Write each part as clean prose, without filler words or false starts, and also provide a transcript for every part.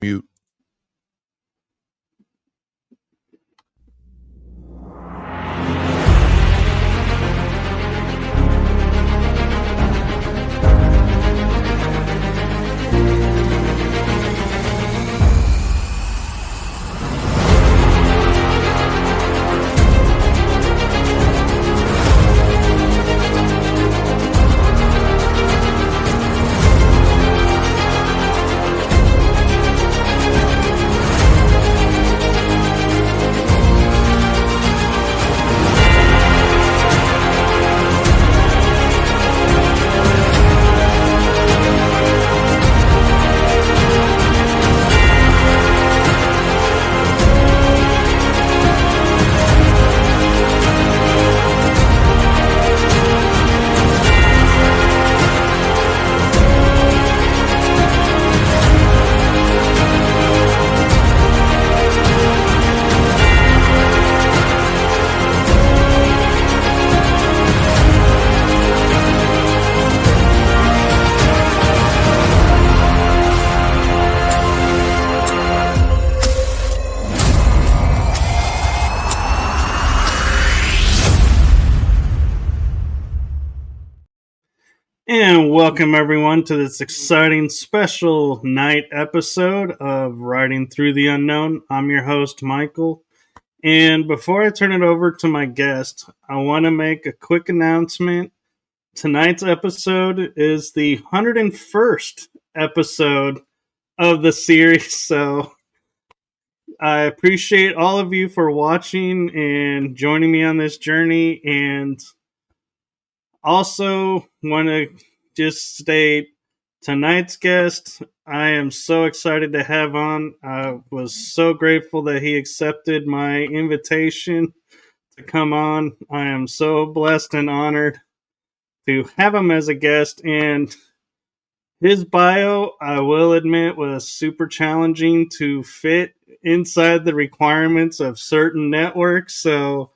Mute. And welcome everyone to this exciting special night episode of Riding Through the Unknown. I'm your host, Michael. And before I turn it over to my guest, I want to make a quick announcement. Tonight's episode is the 101st episode of the series, so I appreciate all of you for watching and joining me on this journey. And also want to just state tonight's guest, I am so excited to have on. I was so grateful that he accepted my invitation to come on. I am so blessed and honored to have him as a guest. And his bio, I will admit, was super challenging to fit inside the requirements of certain networks. So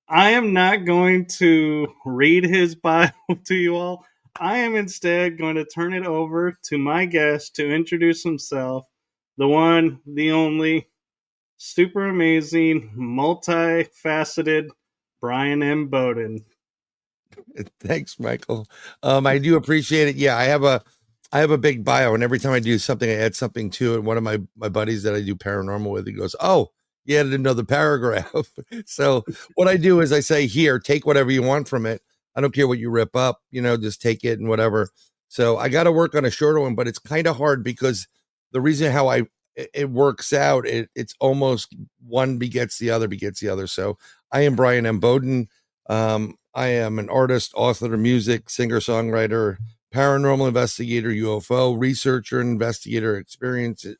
I am not going to read his bio to you all. I am instead going to turn it over to my guest to introduce himself, the one, the only, super amazing, multifaceted Bryan M. Bowden. Thanks, Michael. I do appreciate it. Yeah, I have a big bio, and every time I do something, I add something to it. One of my buddies that I do paranormal with, he goes, "Oh, you added another paragraph." So what I do is I say, "Here, take whatever you want from it. I don't care what you rip up. Just take it and whatever." So I got to work on a shorter one, but it's kind of hard because the reason how it works out, it's almost one begets the other. So I am Bryan M. Bowden. I am an artist, author of music, singer, songwriter, paranormal investigator, UFO researcher, investigator, experiencer,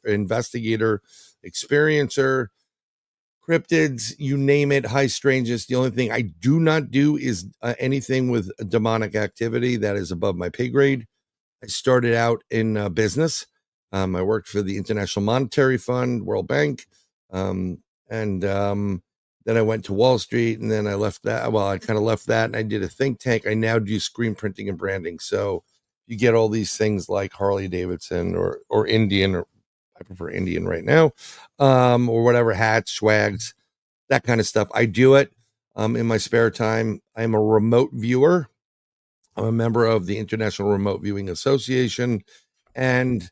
cryptids, you name it, high strangeness. The only thing I do not do is anything with demonic activity. That is above my pay grade. I started out in business. I worked for the International Monetary Fund, World Bank, and then I went to Wall Street, and then I left that. Well, I kind of left that, and I did a think tank. I now do screen printing and branding. So you get all these things like Harley Davidson or Indian, or I prefer Indian right now, or whatever, hats, swags, that kind of stuff. I do it in my spare time. I'm a remote viewer. I'm a member of the International Remote Viewing Association, and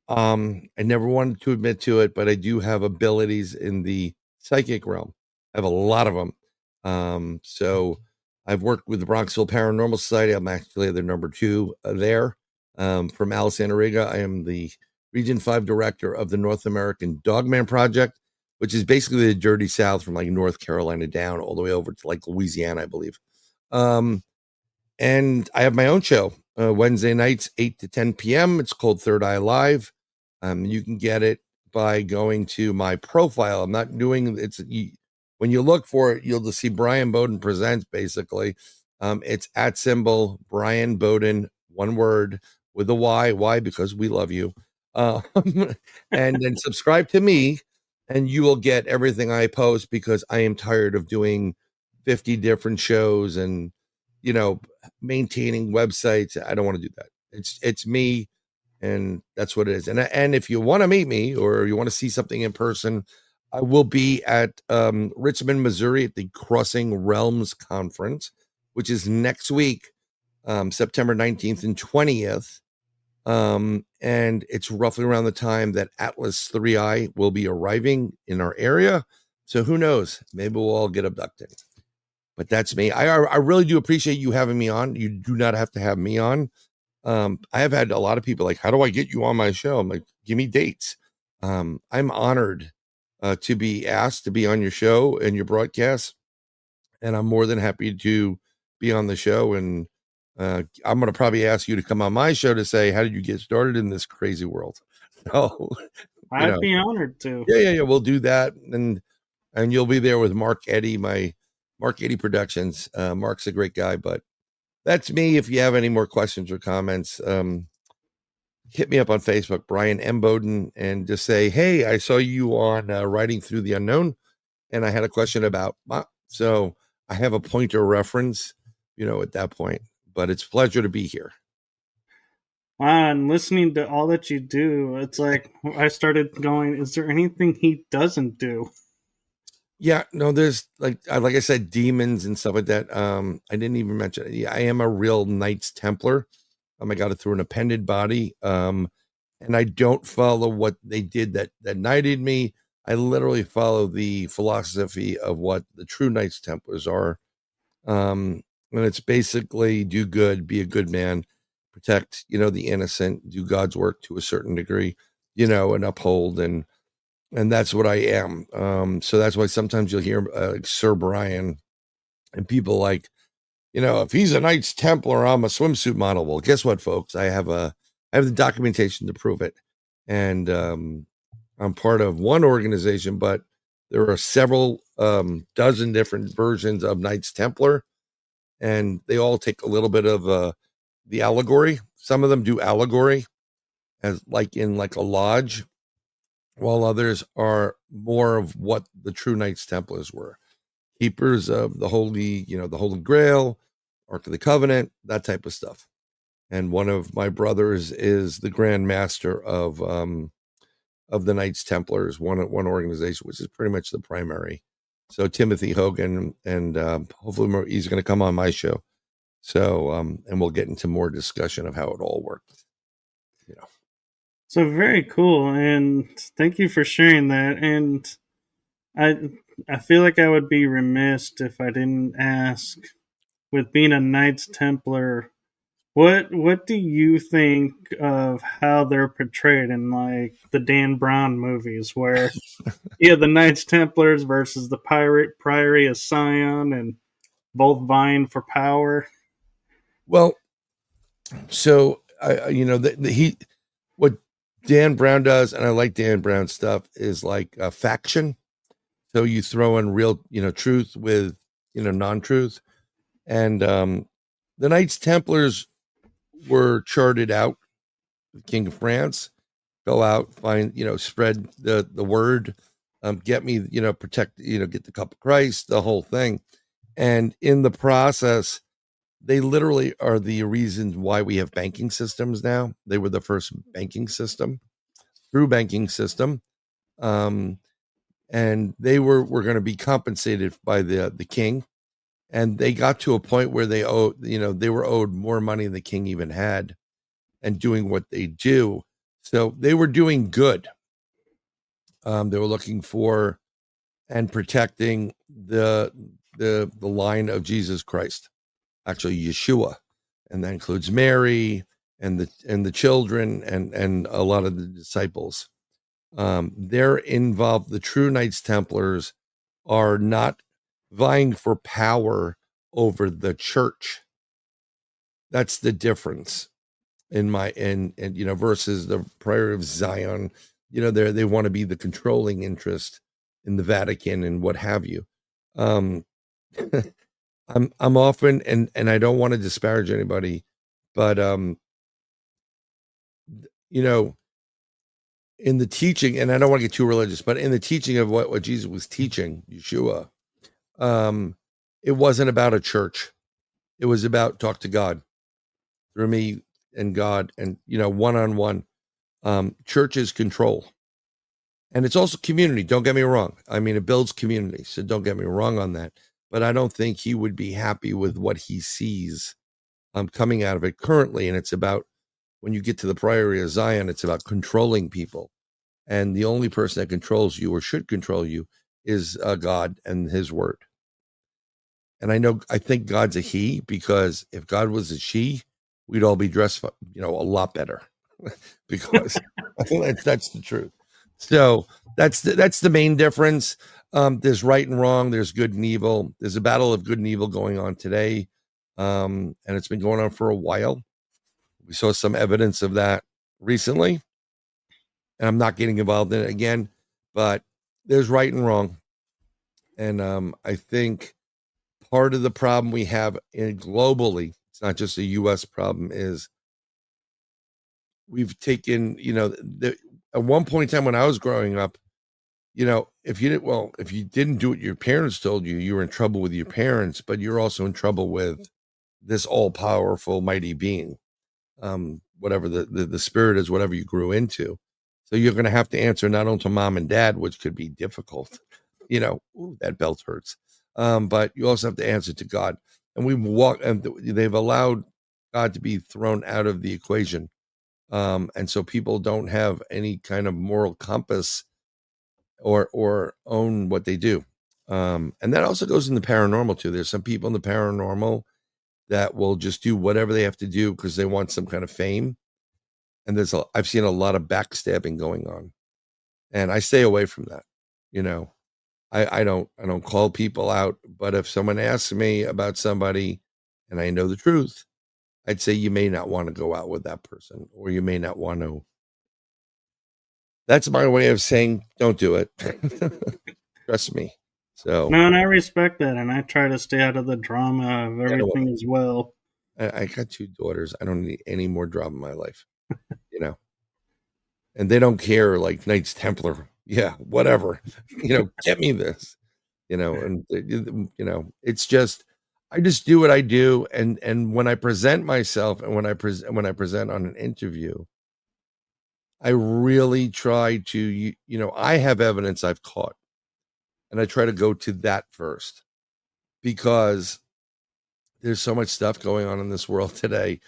I never wanted to admit to it, but I do have abilities in the psychic realm. I have a lot of them. So I've worked with the Bronxville Paranormal Society. I'm actually the number 2 there. From Alice Anariga, I am the Region 5 director of the North American Dogman Project, which is basically the dirty South from like North Carolina down all the way over to like Louisiana, I believe. And I have my own show, Wednesday nights, 8 to 10 p.m. It's called Third Eye Live. You can get it by going to my profile. I'm not doing when you look for it, you'll just see Bryan Bowden Presents, basically. It's @ Bryan Bowden, one word with a Y. Why? Because we love you. And then subscribe to me, and you will get everything I post, because I am tired of doing 50 different shows and, maintaining websites. I don't want to do that. It's me and that's what it is. And if you want to meet me or you want to see something in person, I will be at Richmond, Missouri at the Crossing Realms Conference, which is next week, September 19th and 20th. And it's roughly around the time that Atlas 3I will be arriving in our area. So who knows? Maybe we'll all get abducted. But that's me. I really do appreciate you having me on. You do not have to have me on. I have had a lot of people like, how do I get you on my show? I'm like, give me dates. I'm honored to be asked to be on your show and your broadcast. And I'm more than happy to be on the show. And I'm going to probably ask you to come on my show to say, how did you get started in this crazy world? So, I'd be honored to. yeah. We'll do that. And you'll be there with Mark Eddy, my Mark Eddy Productions. Mark's a great guy, but that's me. If you have any more questions or comments, hit me up on Facebook, Bryan M. Bowden, and just say, hey, I saw you on Writing Through the Unknown, and I had a question about, so I have a pointer reference, at that point. But it's a pleasure to be here. Wow, and listening to all that you do, it's like I started going, is there anything he doesn't do? Yeah, no, there's like I said, demons and stuff like that. I didn't even mention it. Yeah, I am a real Knights Templar. I got it through an appended body. And I don't follow what they did that knighted me. I literally follow the philosophy of what the true Knights Templars are. And it's basically do good, be a good man, protect, the innocent, do God's work to a certain degree, and uphold and that's what I am. So that's why sometimes you'll hear Sir Bryan and people like, if he's a Knights Templar, I'm a swimsuit model. Well, guess what, folks? I have the documentation to prove it, and I'm part of one organization, but there are several dozen different versions of Knights Templar, and they all take a little bit of the allegory. Some of them do allegory as like in like a lodge, while others are more of what the true Knights Templars were. Keepers of the Holy, the Holy Grail, Ark of the Covenant, that type of stuff. And one of my brothers is the Grand Master of the Knights Templars, one organization, which is pretty much the primary. So Timothy Hogan, and hopefully he's going to come on my show. So and we'll get into more discussion of how it all works. So very cool, and thank you for sharing that. And I feel like I would be remiss if I didn't ask, with being a Knights Templar, what do you think of how they're portrayed in like the Dan Brown movies, where the Knights Templars versus the Priory of Sion, and both vying for power? Well, so he what Dan Brown does, and I like Dan Brown stuff, is like a faction. So you throw in real, truth with, non-truth. And the Knights Templars were charted out. The King of France, go out, find, spread the word, get me, protect, get the cup of Christ, the whole thing. And in the process, they literally are the reason why we have banking systems now. They were the first banking system, true banking system. And they were going to be compensated by the king, and they got to a point where they were owed more money than the king even had, and doing what they do. So they were doing good. They were looking for and protecting the line of Jesus Christ, actually Yeshua, and that includes Mary and the children and a lot of the disciples. They're involved. The true Knights Templars are not vying for power over the church. That's the difference in my and versus the Priory of Zion. They want to be the controlling interest in the Vatican and what have you. I'm often, and I don't want to disparage anybody, but in the teaching, and I don't want to get too religious, but in the teaching of what Jesus was teaching, Yeshua, it wasn't about a church. It was about talk to God through me and God, and one-on-one. Church is control, and it's also community. Don't get me wrong. I mean, it builds community, so don't get me wrong on that. But I don't think he would be happy with what he sees coming out of it currently. And it's about, when you get to the Priory of Zion, it's about controlling people. And the only person that controls you or should control you is God and his word. And I think God's a he, because if God was a she, we'd all be dressed, a lot better because I think that's the truth. So that's the main difference. There's right and wrong. There's good and evil. There's a battle of good and evil going on today. And it's been going on for a while. We saw some evidence of that recently, and I'm not getting involved in it again, but there's right and wrong. And I think part of the problem we have globally, it's not just a U.S. problem, is we've taken, at one point in time when I was growing up, if you didn't do what your parents told you, you were in trouble with your parents, but you're also in trouble with this all-powerful, mighty being, whatever the spirit is, whatever you grew into. So you're going to have to answer not only to mom and dad, which could be difficult, ooh, that belt hurts. But you also have to answer to God. And they've allowed God to be thrown out of the equation. And so people don't have any kind of moral compass or own what they do. And that also goes in the paranormal too. There's some people in the paranormal that will just do whatever they have to do because they want some kind of fame. And I've seen a lot of backstabbing going on, and I stay away from that. I don't call people out, but if someone asks me about somebody and I know the truth, I'd say you may not want to go out with that person, or you may not want to. That's my way of saying don't do it. Trust me. So No, and I respect that, and I try to stay out of the drama of everything as well. I got 2 daughters. I don't need any more drama in my life, and they don't care, like Knights Templar. Yeah, whatever. Get me this. And it's just, I just do what I do, and when I present myself, and when I present on an interview, I really try to, I have evidence I've caught, and I try to go to that first, because there's so much stuff going on in this world today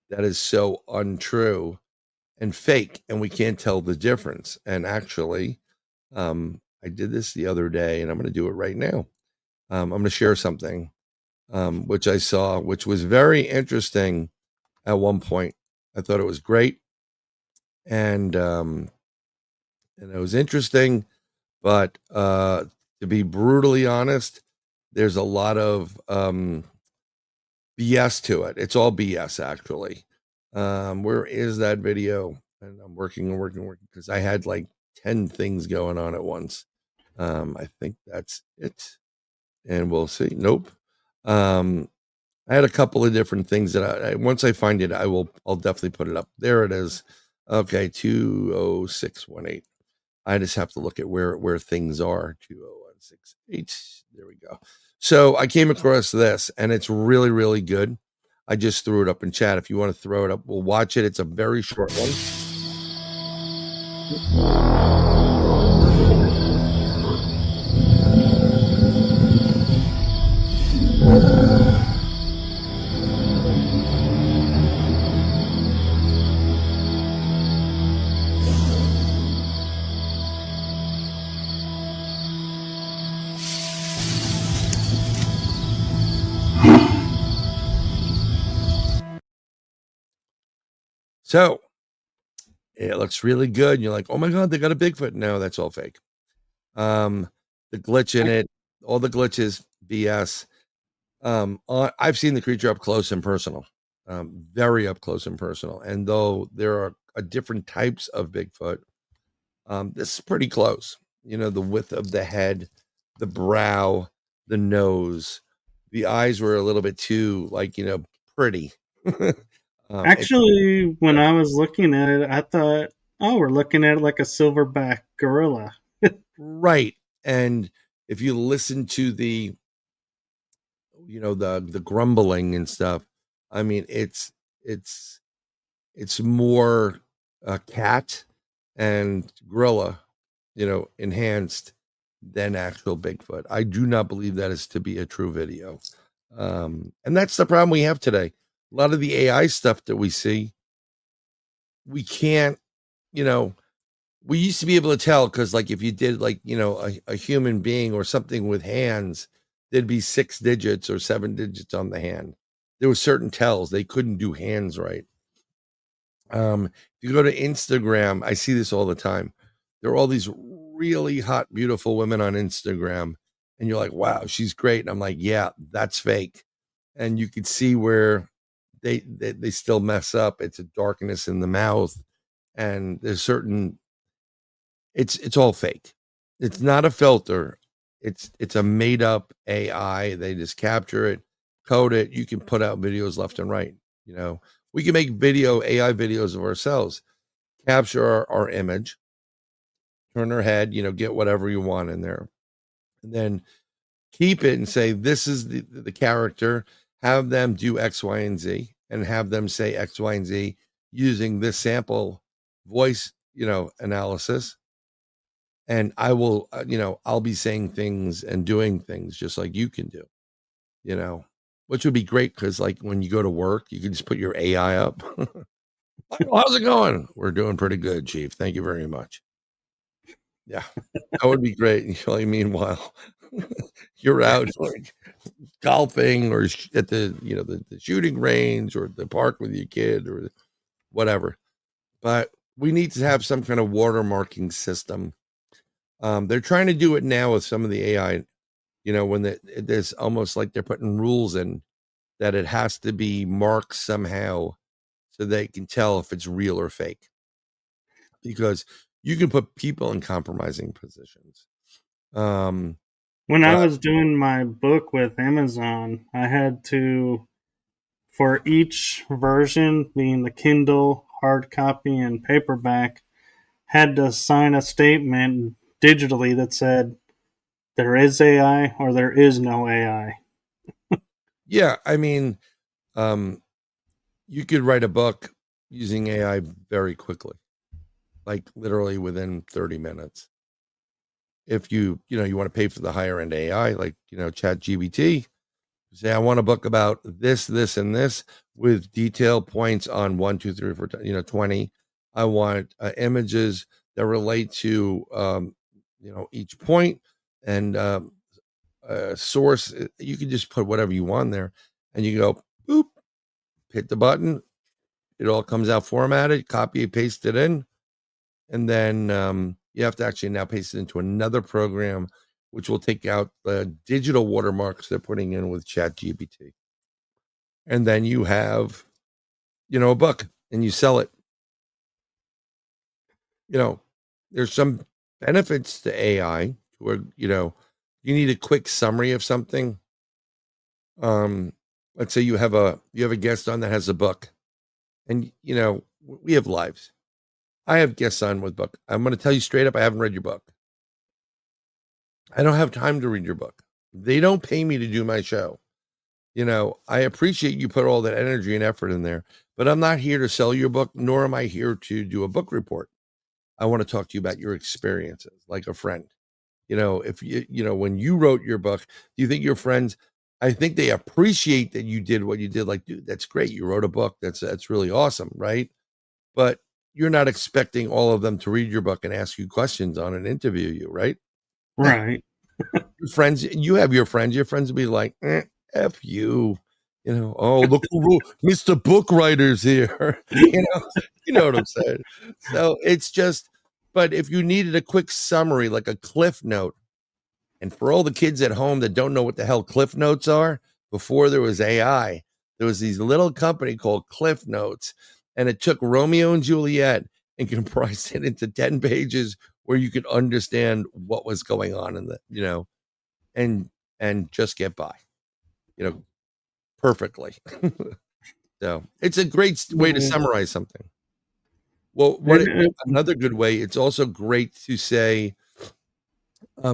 that is so untrue and fake, and we can't tell the difference. And actually, I did this the other day, and I'm going to do it right now. I'm going to share something which I saw, which was very interesting at one point. I thought it was great, and it was interesting, but to be brutally honest, there's a lot of BS to it. It's all BS, actually. Where is that video? And I'm working because I had like 10 things going on at once. I think that's it, and we'll see. Nope. I had a couple of different things that I once I find it, I'll definitely put it up. There it is. Okay, 20618. I just have to look at where things are. 20168. There we go. So I came across this, and it's really, really good. I just threw it up in chat. If you want to throw it up, we'll watch it. It's a very short one. So it looks really good. You're like, oh my God, they got a Bigfoot. No, that's all fake. The glitch in it, all the glitches, BS. I've seen the creature up close and personal, very up close and personal. And though there are different types of Bigfoot, this is pretty close. The width of the head, the brow, the nose, the eyes were a little bit too, pretty. Actually, when I was looking at it, I thought, oh, we're looking at it like a silverback gorilla. Right. And if you listen to the grumbling and stuff, I mean, it's it's more cat and gorilla, enhanced than actual Bigfoot. I do not believe that is to be a true video. And that's the problem we have today. A lot of the AI stuff that we see, we can't, we used to be able to tell because, like, if you did, like, a human being or something with hands, there'd be 6 digits or 7 digits on the hand. There were certain tells. They couldn't do hands right. If you go to Instagram, I see this all the time. There are all these really hot, beautiful women on Instagram, and you're like, wow, she's great. And I'm like, yeah, that's fake. And you could see where they still mess up. It's a darkness in the mouth, and there's certain it's all fake. It's not a filter. It's a made up AI. They just capture it, code it. You can put out videos left and right. We can make AI videos of ourselves, capture our image, turn our head, get whatever you want in there, and then keep it and say, this is the character, have them do X, Y, and Z, and have them say X, Y, and Z using this sample voice, analysis. And I will, I'll be saying things and doing things just like you can do, which would be great because, like, when you go to work, you can just put your AI up. How's it going? We're doing pretty good, Chief. Thank you very much. Yeah, that would be great. Meanwhile, you're out like golfing or at the the shooting range or the park with your kid or whatever. But we need to have some kind of watermarking system. They're trying to do it now with some of the AI. When there's almost like they're putting rules in that it has to be marked somehow so they can tell if it's real or fake. Because you can put people in compromising positions. When I was doing my book with Amazon, I had to, for each version, being the Kindle, hard copy, and paperback, had to sign a statement digitally that said there is AI or there is no AI. Yeah, I mean, you could write a book using AI very quickly, like literally within 30 minutes. If you want to pay for the higher end AI, like, Chat GBT, say, I want a book about this, this, and this with detailed points on 1, 2, 3, 4, 20. I want images that relate to, each point and source. You can just put whatever you want there and you go, boop, hit the button. It all comes out formatted, copy, paste it in. And then you have to actually now paste it into another program, which will take out the digital watermarks they're putting in with Chat GPT. And then you have, a book and you sell it. There's some benefits to AI where, you need a quick summary of something. Let's say you have a guest on that has a book and, we have lives. I have guests on with book. I'm going to tell you straight up, I haven't read your book. I don't have time to read your book. They don't pay me to do my show. I appreciate you put all that energy and effort in there, but I'm not here to sell your book, nor am I here to do a book report. I want to talk to you about your experiences like a friend. If when you wrote your book, do you think your friends, I think they appreciate that you did what you did. Like, dude, that's great. You wrote a book. That's really awesome. Right. But you're not expecting all of them to read your book and ask you questions on and interview you. Right. Right. Your friends, you have your friends will be like, F you, oh, look who Mr. Book Writer's here. You know what I'm saying? So it's just, but if you needed a quick summary, like a cliff note, and for all the kids at home that don't know what the hell cliff notes are, before there was AI, there was these little company called Cliff Notes, and it took Romeo and Juliet and comprised it into 10 pages where you could understand what was going on in the, and just get by, perfectly. So it's a great way to summarize something. Well, another good way, it's also great to say,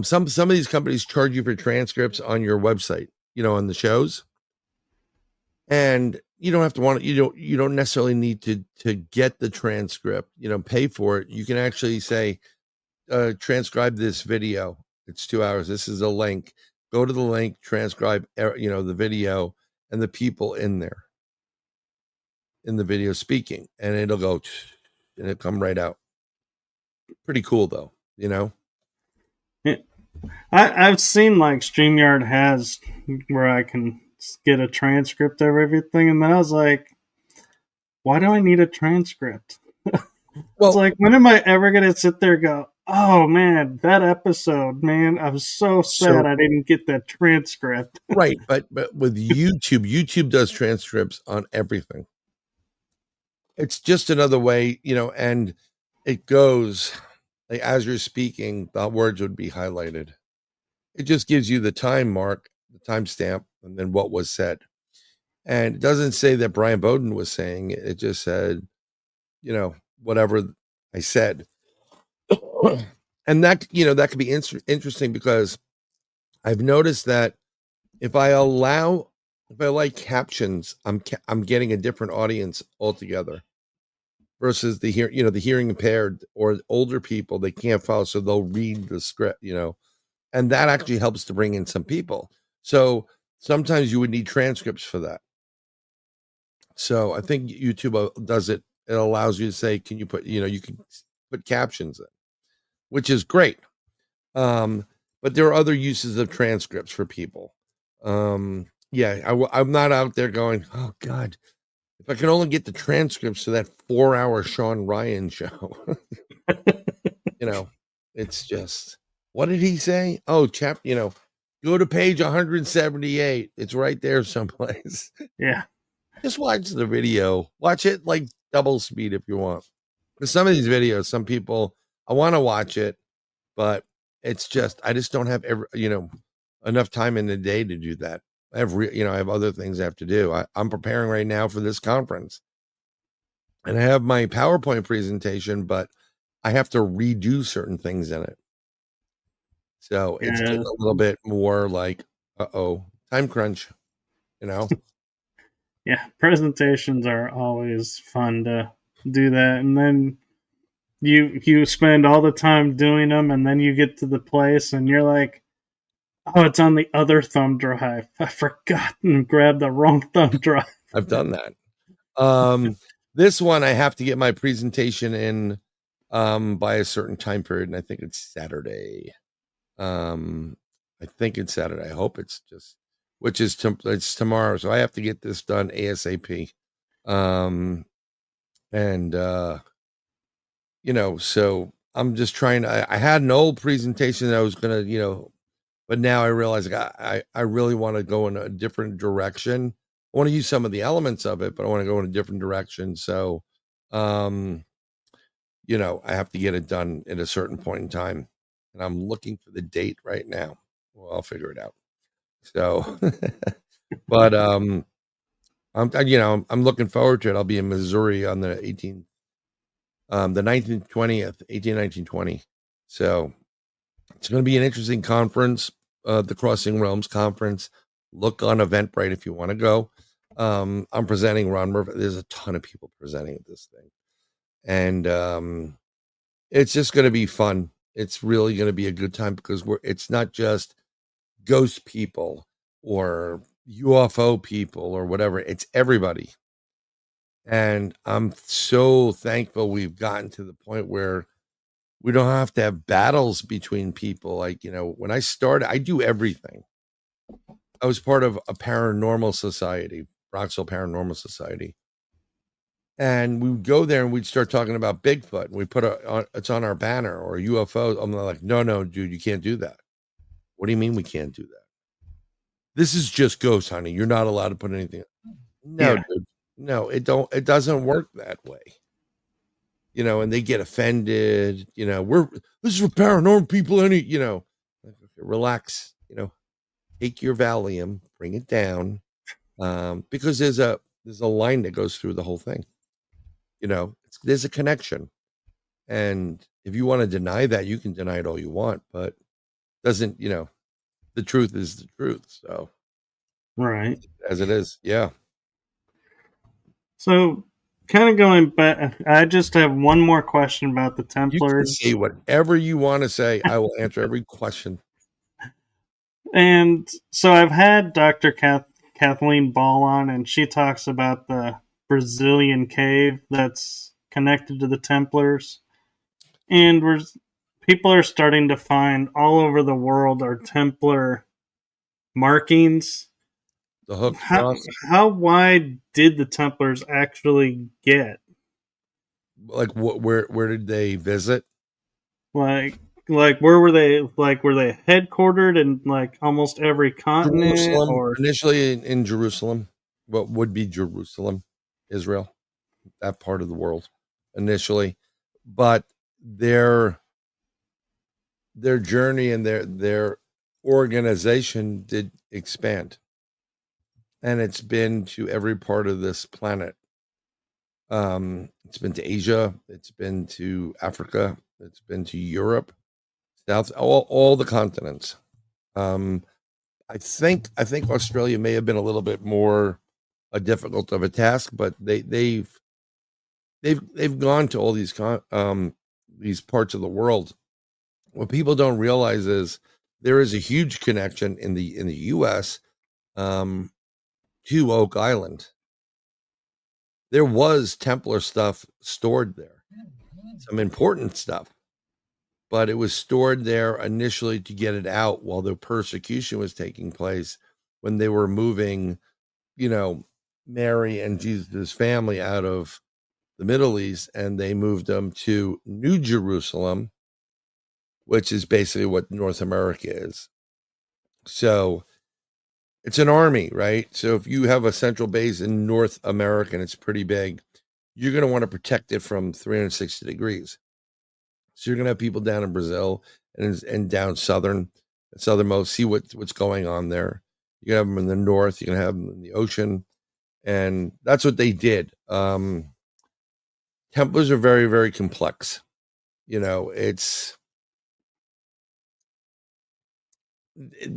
some of these companies charge you for transcripts on your website, on the shows. And, you don't have to want it. You don't necessarily need to get the transcript, pay for it. You can actually say, transcribe this video. It's 2 hours. This is a link. Go to the link, transcribe, the video and the people in there in the video speaking, and it'll go and it'll come right out. Pretty cool though, Yeah. I've seen like StreamYard has where I can get a transcript of everything, and then I was like, why do I need a transcript? Well, it's like, when am I ever going to sit there and go, oh man, that episode, man, I'm so sad I didn't get that transcript. Right, but with YouTube does transcripts on everything. It's just another way, and it goes like as you're speaking, the words would be highlighted. It just gives you the time mark, the timestamp, and then what was said. And it doesn't say that Brian Bowden was saying it. It just said, whatever I said. And that, that could be interesting because I've noticed that if I like captions, I'm getting a different audience altogether versus the hearing impaired or older people. They can't follow, so they'll read the script, and that actually helps to bring in some people. So sometimes you would need transcripts for that. So I think YouTube does it. It allows you to say, can you put, you can put captions in, which is great. But there are other uses of transcripts for people. I'm not out there going, oh God, if I can only get the transcripts to that 4-hour Sean Ryan show, it's just, what did he say? Oh, go to page 178. It's right there someplace. Yeah. Just watch the video. Watch it like double speed if you want. Because some of these videos, some people, I want to watch it, but it's just, I just don't have enough time in the day to do that. I have, I have other things I have to do. I'm preparing right now for this conference, and I have my PowerPoint presentation, but I have to redo certain things in it. So it's getting a little bit more like, time crunch, Yeah, presentations are always fun to do that, and then you spend all the time doing them, and then you get to the place and you're like, oh, it's on the other thumb drive. I forgot and grabbed the wrong thumb drive. I've done that. This one I have to get my presentation in by a certain time period, and I think it's Saturday. I think it's Saturday. I hope it's just, which is it's tomorrow, so I have to get this done ASAP. So I'm just trying to, I had an old presentation that I was gonna, but now I realize I really want to go in a different direction. I want to use some of the elements of it, but I want to go in a different direction. So, I have to get it done at a certain point in time, and I'm looking for the date right now. Well, I'll figure it out. So, but I'm looking forward to it. I'll be in Missouri on the 18th, the 19th, 20th, 18, 19, 20. So it's going to be an interesting conference, the Crossing Realms Conference. Look on Eventbrite if you want to go. I'm presenting Ron Murphy. There's a ton of people presenting at this thing. And it's just going to be fun. It's really going to be a good time because it's not just ghost people or UFO people or whatever. It's everybody. And I'm so thankful we've gotten to the point where we don't have to have battles between people. Like, when I started, I do everything. I was part of a paranormal society, Bronxville Paranormal Society. And we would go there and we'd start talking about Bigfoot. And we put it's on our banner or UFO. I'm like, no, dude, you can't do that. What do you mean we can't do that? This is just ghosts, honey. You're not allowed to put anything. No, dude. No, it doesn't work that way. And they get offended, this is for paranormal people, relax, take your Valium, bring it down. Because there's a line that goes through the whole thing. There's a connection. And if you want to deny that, you can deny it all you want, but doesn't, the truth is the truth. So right. as it is. Yeah. So, kind of going back, I just have one more question about the You can Templars. say whatever you want to say. I will answer every question. And so I've had Kathleen Ball on, and she talks about the Brazilian cave that's connected to the Templars. And people are starting to find all over the world are Templar markings. The hooked How, cross, how wide did the Templars actually get? like where did they visit? Like, like where were they? Like, were they headquartered in like almost every continent, Jerusalem, or initially in Jerusalem, what would be Jerusalem, Israel, that part of the world initially, but their journey and their organization did expand, and it's been to every part of this planet. It's been to Asia, it's been to Africa, it's been to Europe, South, all the continents. Um, I think Australia may have been a little bit more difficult of a task, but they've gone to all these parts of the world. What people don't realize is there is a huge connection in the U.S. Um, to Oak Island. There was Templar stuff stored there, some important stuff, but it was stored there initially to get it out while the persecution was taking place when they were moving, you know, Mary and Jesus' family out of the Middle East, and they moved them to New Jerusalem, which is basically what North America is. So it's an army, right? So if you have a central base in North America and it's pretty big, you're going to want to protect it from 360 degrees. So you're going to have people down in Brazil and down southernmost, see what's going on there. You have them in the north, you can have them in the ocean, and that's what they did. Templars are very, very complex. It's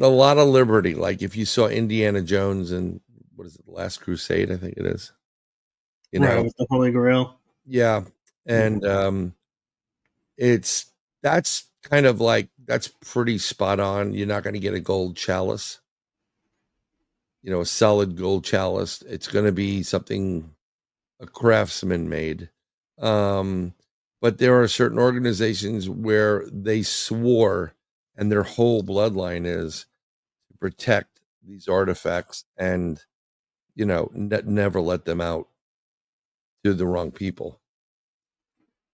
a lot of liberty. Like if you saw Indiana Jones and what is it, The Last Crusade, I think it is. You right know, with the Holy Grail? yeah, and it's that's kind of like that's pretty spot on. You're not going to get a gold chalice, a solid gold chalice. It's going to be something a craftsman made. Um, but there are certain organizations where they swore, and their whole bloodline is to protect these artifacts and never let them out to the wrong people.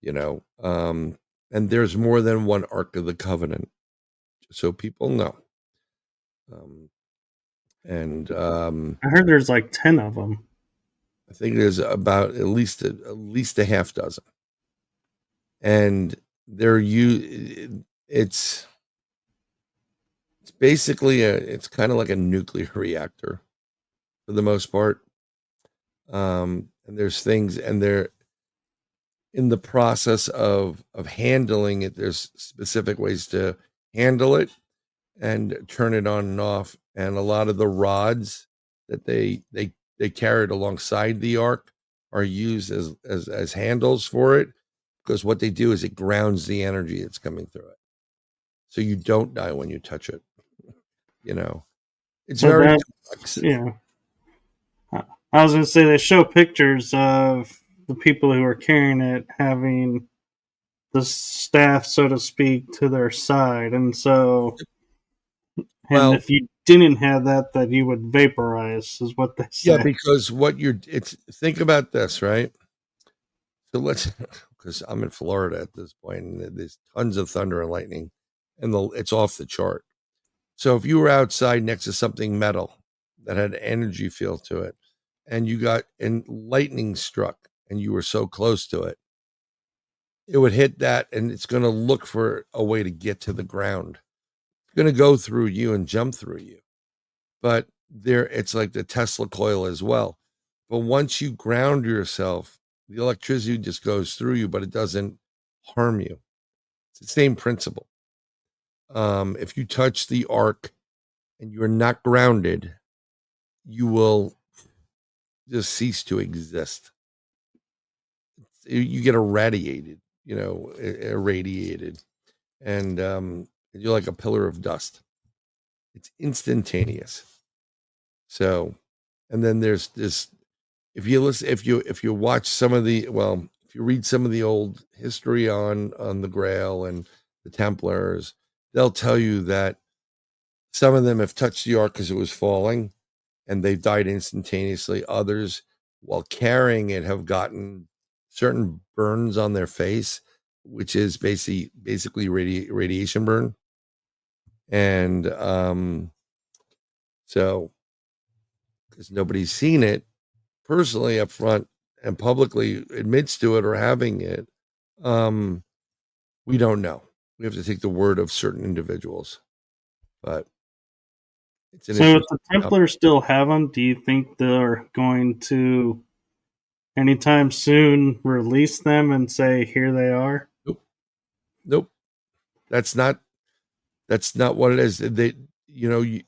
You know, and there's more than one Ark of the Covenant, so people know. Um, and I heard there's like 10 of them. I think there's about at least a half dozen, and they're you. It's basically it's kind of like a nuclear reactor for the most part. And there's things, and they're in the process of handling it. There's specific ways to handle it and turn it on and off. And a lot of the rods that they carried alongside the ark are used as handles for it, because what they do is it grounds the energy that's coming through it, so you don't die when you touch it. You know, it's So very that's, complex. yeah. I was going to say they show pictures of the people who are carrying it having the staff, so to speak, to their side. And so, and Well, if you didn't have that, that you would vaporize, is what they yeah, say. because it's think about this, right? So let's, because I'm in Florida at this point, and there's tons of thunder and lightning, and it's off the chart. So if you were outside next to something metal that had energy feel to it, and you got and lightning struck, and you were so close to it, it would hit that, and it's going to look for a way to get to the ground. It's going to go through you and jump through you. But it's like the Tesla coil as well. But once you ground yourself, the electricity just goes through you, but it doesn't harm you. It's the same principle. If you touch the arc and you're not grounded, you will just cease to exist. you get irradiated, irradiated, and you're like a pillar of dust. It's instantaneous. So, and then there's this. If you listen, if you watch some of the, well, if you read some of the old history on the Grail and the Templars, they'll tell you that some of them have touched the ark because it was falling, and they've died instantaneously. Others, while carrying it, have gotten certain burns on their face, which is basically radiation burn. And so, because nobody's seen it personally up front and publicly admits to it or having it, we don't know. We have to take the word of certain individuals, but it's an So issue. if the Templars still have them, do you think they're going to anytime soon release them and say, here they are? Nope. That's not what it is. They, you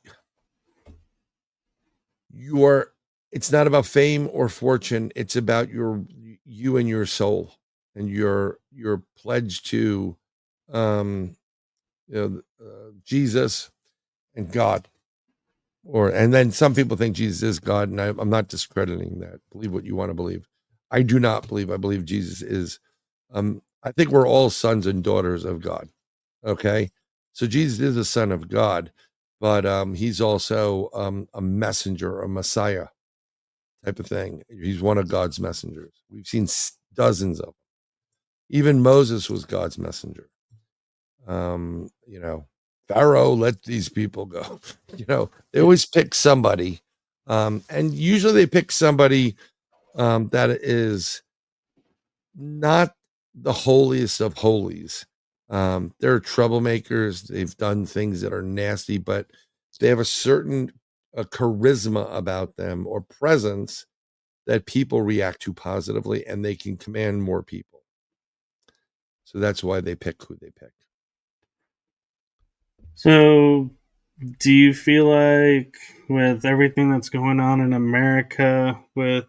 are, it's not about fame or fortune. It's about you and your soul and your pledge to, Jesus and God. And then some people think Jesus is God, and I'm not discrediting that. Believe what you want to believe. I do not believe. I believe Jesus is. I think we're all sons and daughters of God. Okay, so Jesus is a son of God, but he's also a messenger, a Messiah type of thing. He's one of God's messengers. We've seen dozens of them. Even Moses was God's messenger. Pharaoh, let these people go. They always pick somebody. And usually they pick somebody that is not the holiest of holies. They're troublemakers. They've done things that are nasty, but they have a certain charisma about them or presence that people react to positively, and they can command more people. So that's why they pick who they pick. So do you feel like with everything that's going on in America, with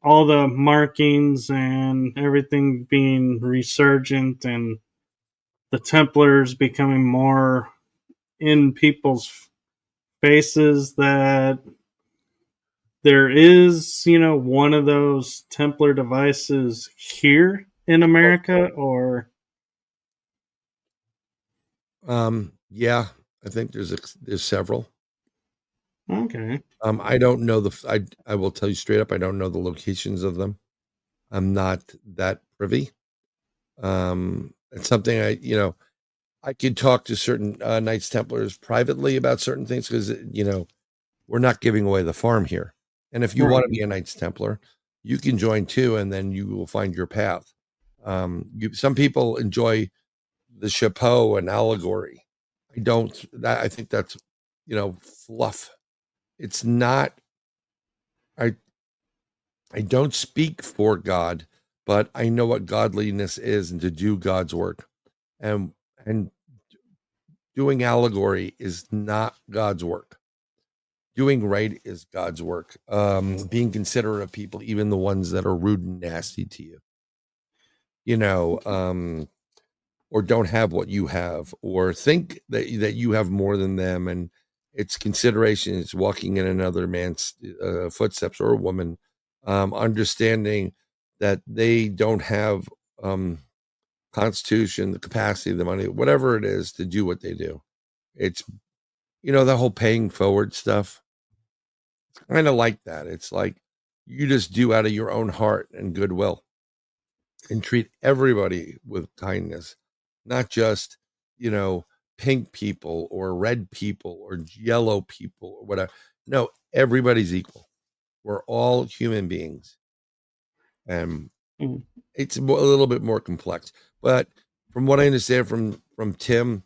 all the markings and everything being resurgent and the Templars becoming more in people's faces, that there is, one of those Templar devices here in America? Or Yeah, I think there's several. okay. I don't know I will tell you straight up, I don't know the locations of them. I'm not that privy. It's something I could talk to certain Knights Templars privately about certain things because we're not giving away the farm here. And if you want to be a Knights Templar, you can join too, and then you will find your path. Some people enjoy the chapeau and allegory. I don't. I think that's fluff. It's not. I don't speak for God, but I know what godliness is and to do God's work. And doing allegory is not God's work. Doing right is God's work. Being considerate of people, even the ones that are rude and nasty to you. Or don't have what you have, or think that you have more than them, and it's consideration. It's walking in another man's footsteps, or a woman, understanding that they don't have constitution, the capacity, the money, whatever it is, to do what they do. It's the whole paying forward stuff. It's kind of like that. It's like you just do out of your own heart and goodwill, and treat everybody with kindness, not just, pink people or red people or yellow people or whatever. No, everybody's equal. We're all human beings. And it's a little bit more complex. But from what I understand from Tim,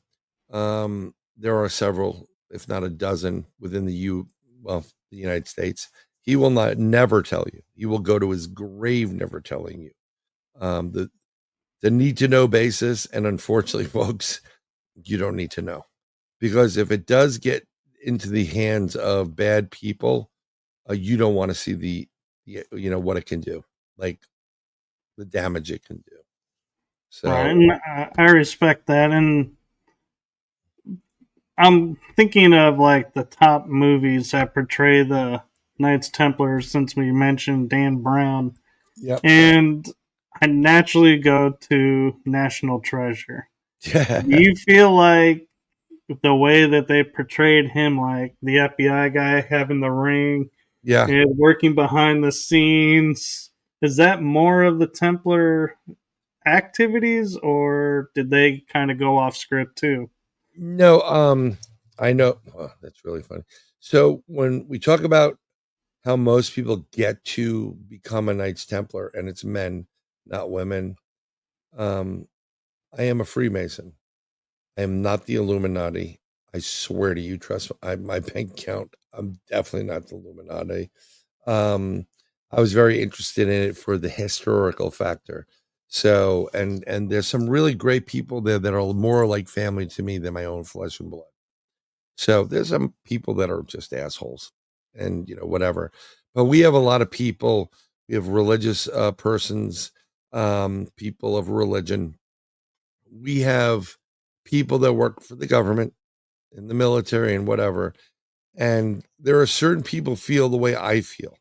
there are several, if not a dozen, within the United States. He will never tell you. He will go to his grave never telling you. The need to know basis, and unfortunately, folks, you don't need to know, because if it does get into the hands of bad people, you don't want to see the what it can do. Like the damage it can do. Right, So and I respect that, and I'm thinking of like the top movies that portray the Knights Templars since we mentioned Dan Brown, yep. and I naturally go to National Treasure. Do Yeah. you feel like the way that they portrayed him, like the FBI guy having the ring Yeah. and working behind the scenes, is that more of the Templar activities, or did they kind of go off script too? No, I know. Oh, that's really funny. So when we talk about how most people get to become a Knights Templar, and it's men, not women, um, I am a Freemason. I am not the Illuminati. I swear to you, trust me, my bank account. I'm definitely not the Illuminati. Um, I was very interested in it for the historical factor. So, and there's some really great people there that are more like family to me than my own flesh and blood. So there's some people that are just assholes, and whatever. But we have a lot of people. We have religious persons, people of religion. We have people that work for the government, in the military, and whatever. And there are certain people feel the way I feel,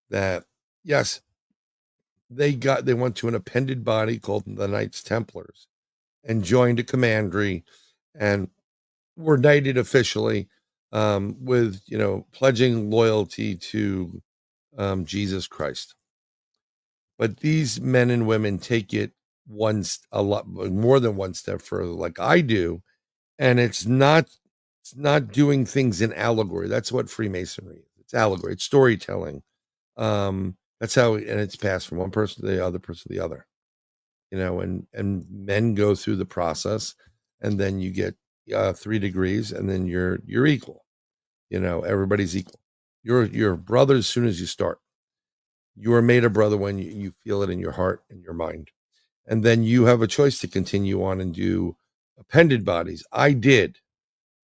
that yes, they went to an appended body called the Knights Templars and joined a commandery and were knighted officially, with pledging loyalty to Jesus Christ. But these men and women take it a lot more than one step further, like I do, and it's not doing things in allegory. That's what Freemasonry is. It's allegory. It's storytelling. That's how, and it's passed from one person to the other person to the other. And men go through the process, and then you get 3 degrees, and then you're equal. Everybody's equal. You're brother as soon as you start. You are made a brother when you feel it in your heart and your mind, and then you have a choice to continue on and do appended bodies. I did,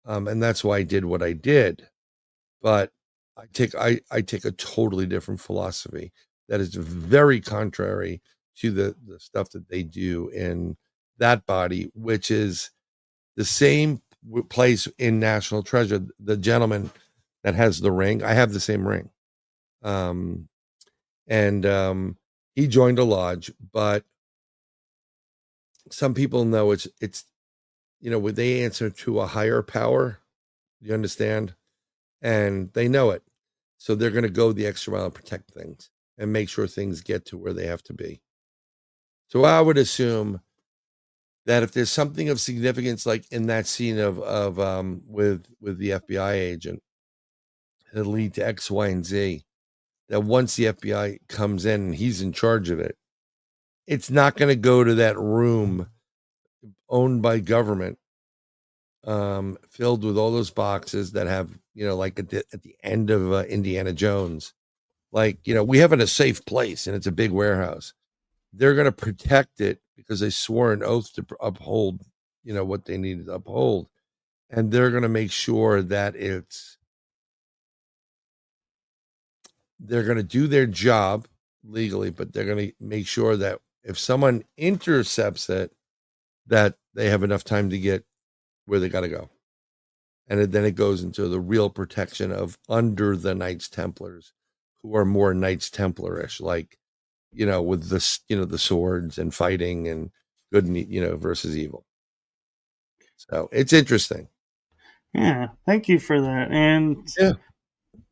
and that's why I did what I did. But I take a totally different philosophy that is very contrary to the stuff that they do in that body, which is the same place in National Treasure. The gentleman that has the ring, I have the same ring, um, and he joined a lodge. But some people know it's would they answer to a higher power? You understand? And they know it. So they're going to go the extra mile and protect things and make sure things get to where they have to be. So I would assume that if there's something of significance, like in that scene of with the FBI agent, it'll lead to X, Y, and Z. That once the FBI comes in and he's in charge of it, it's not going to go to that room owned by government, filled with all those boxes that have, like at the end of Indiana Jones. Like, we have it in a safe place and it's a big warehouse. They're going to protect it because they swore an oath to uphold, what they needed to uphold. And they're going to make sure that they're going to do their job legally, but they're going to make sure that if someone intercepts it, that they have enough time to get where they got to go. And then it goes into the real protection of under the Knights Templars, who are more Knights Templarish, like, with the swords and fighting and good and versus evil. So it's interesting. Yeah, thank you for that. And Yeah.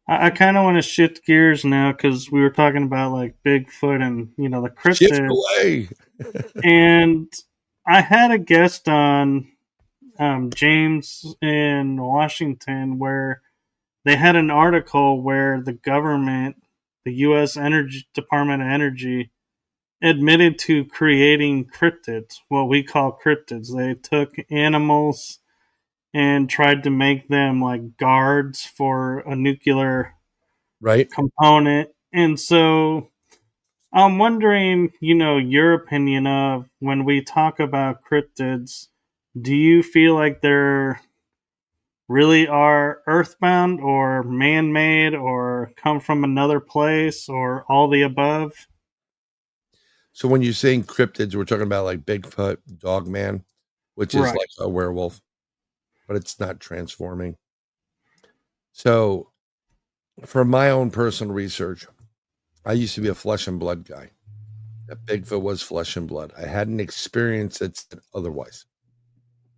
I kind of want to shift gears now because we were talking about like Bigfoot and the Shift cryptids, away. and I had a guest on James in Washington where they had an article where the government, the U.S. Energy Department of Energy, admitted to creating cryptids, what we call cryptids. They took animals and tried to make them like guards for a nuclear Right. component. And so I'm wondering, your opinion of when we talk about cryptids, do you feel like they're really are earthbound or man made or come from another place or all the above? So when you're saying cryptids, we're talking about like Bigfoot, Dogman, which is Right. like a werewolf, but it's not transforming. So from my own personal research, I used to be a flesh and blood guy. That Bigfoot was flesh and blood. I had an experience that said otherwise.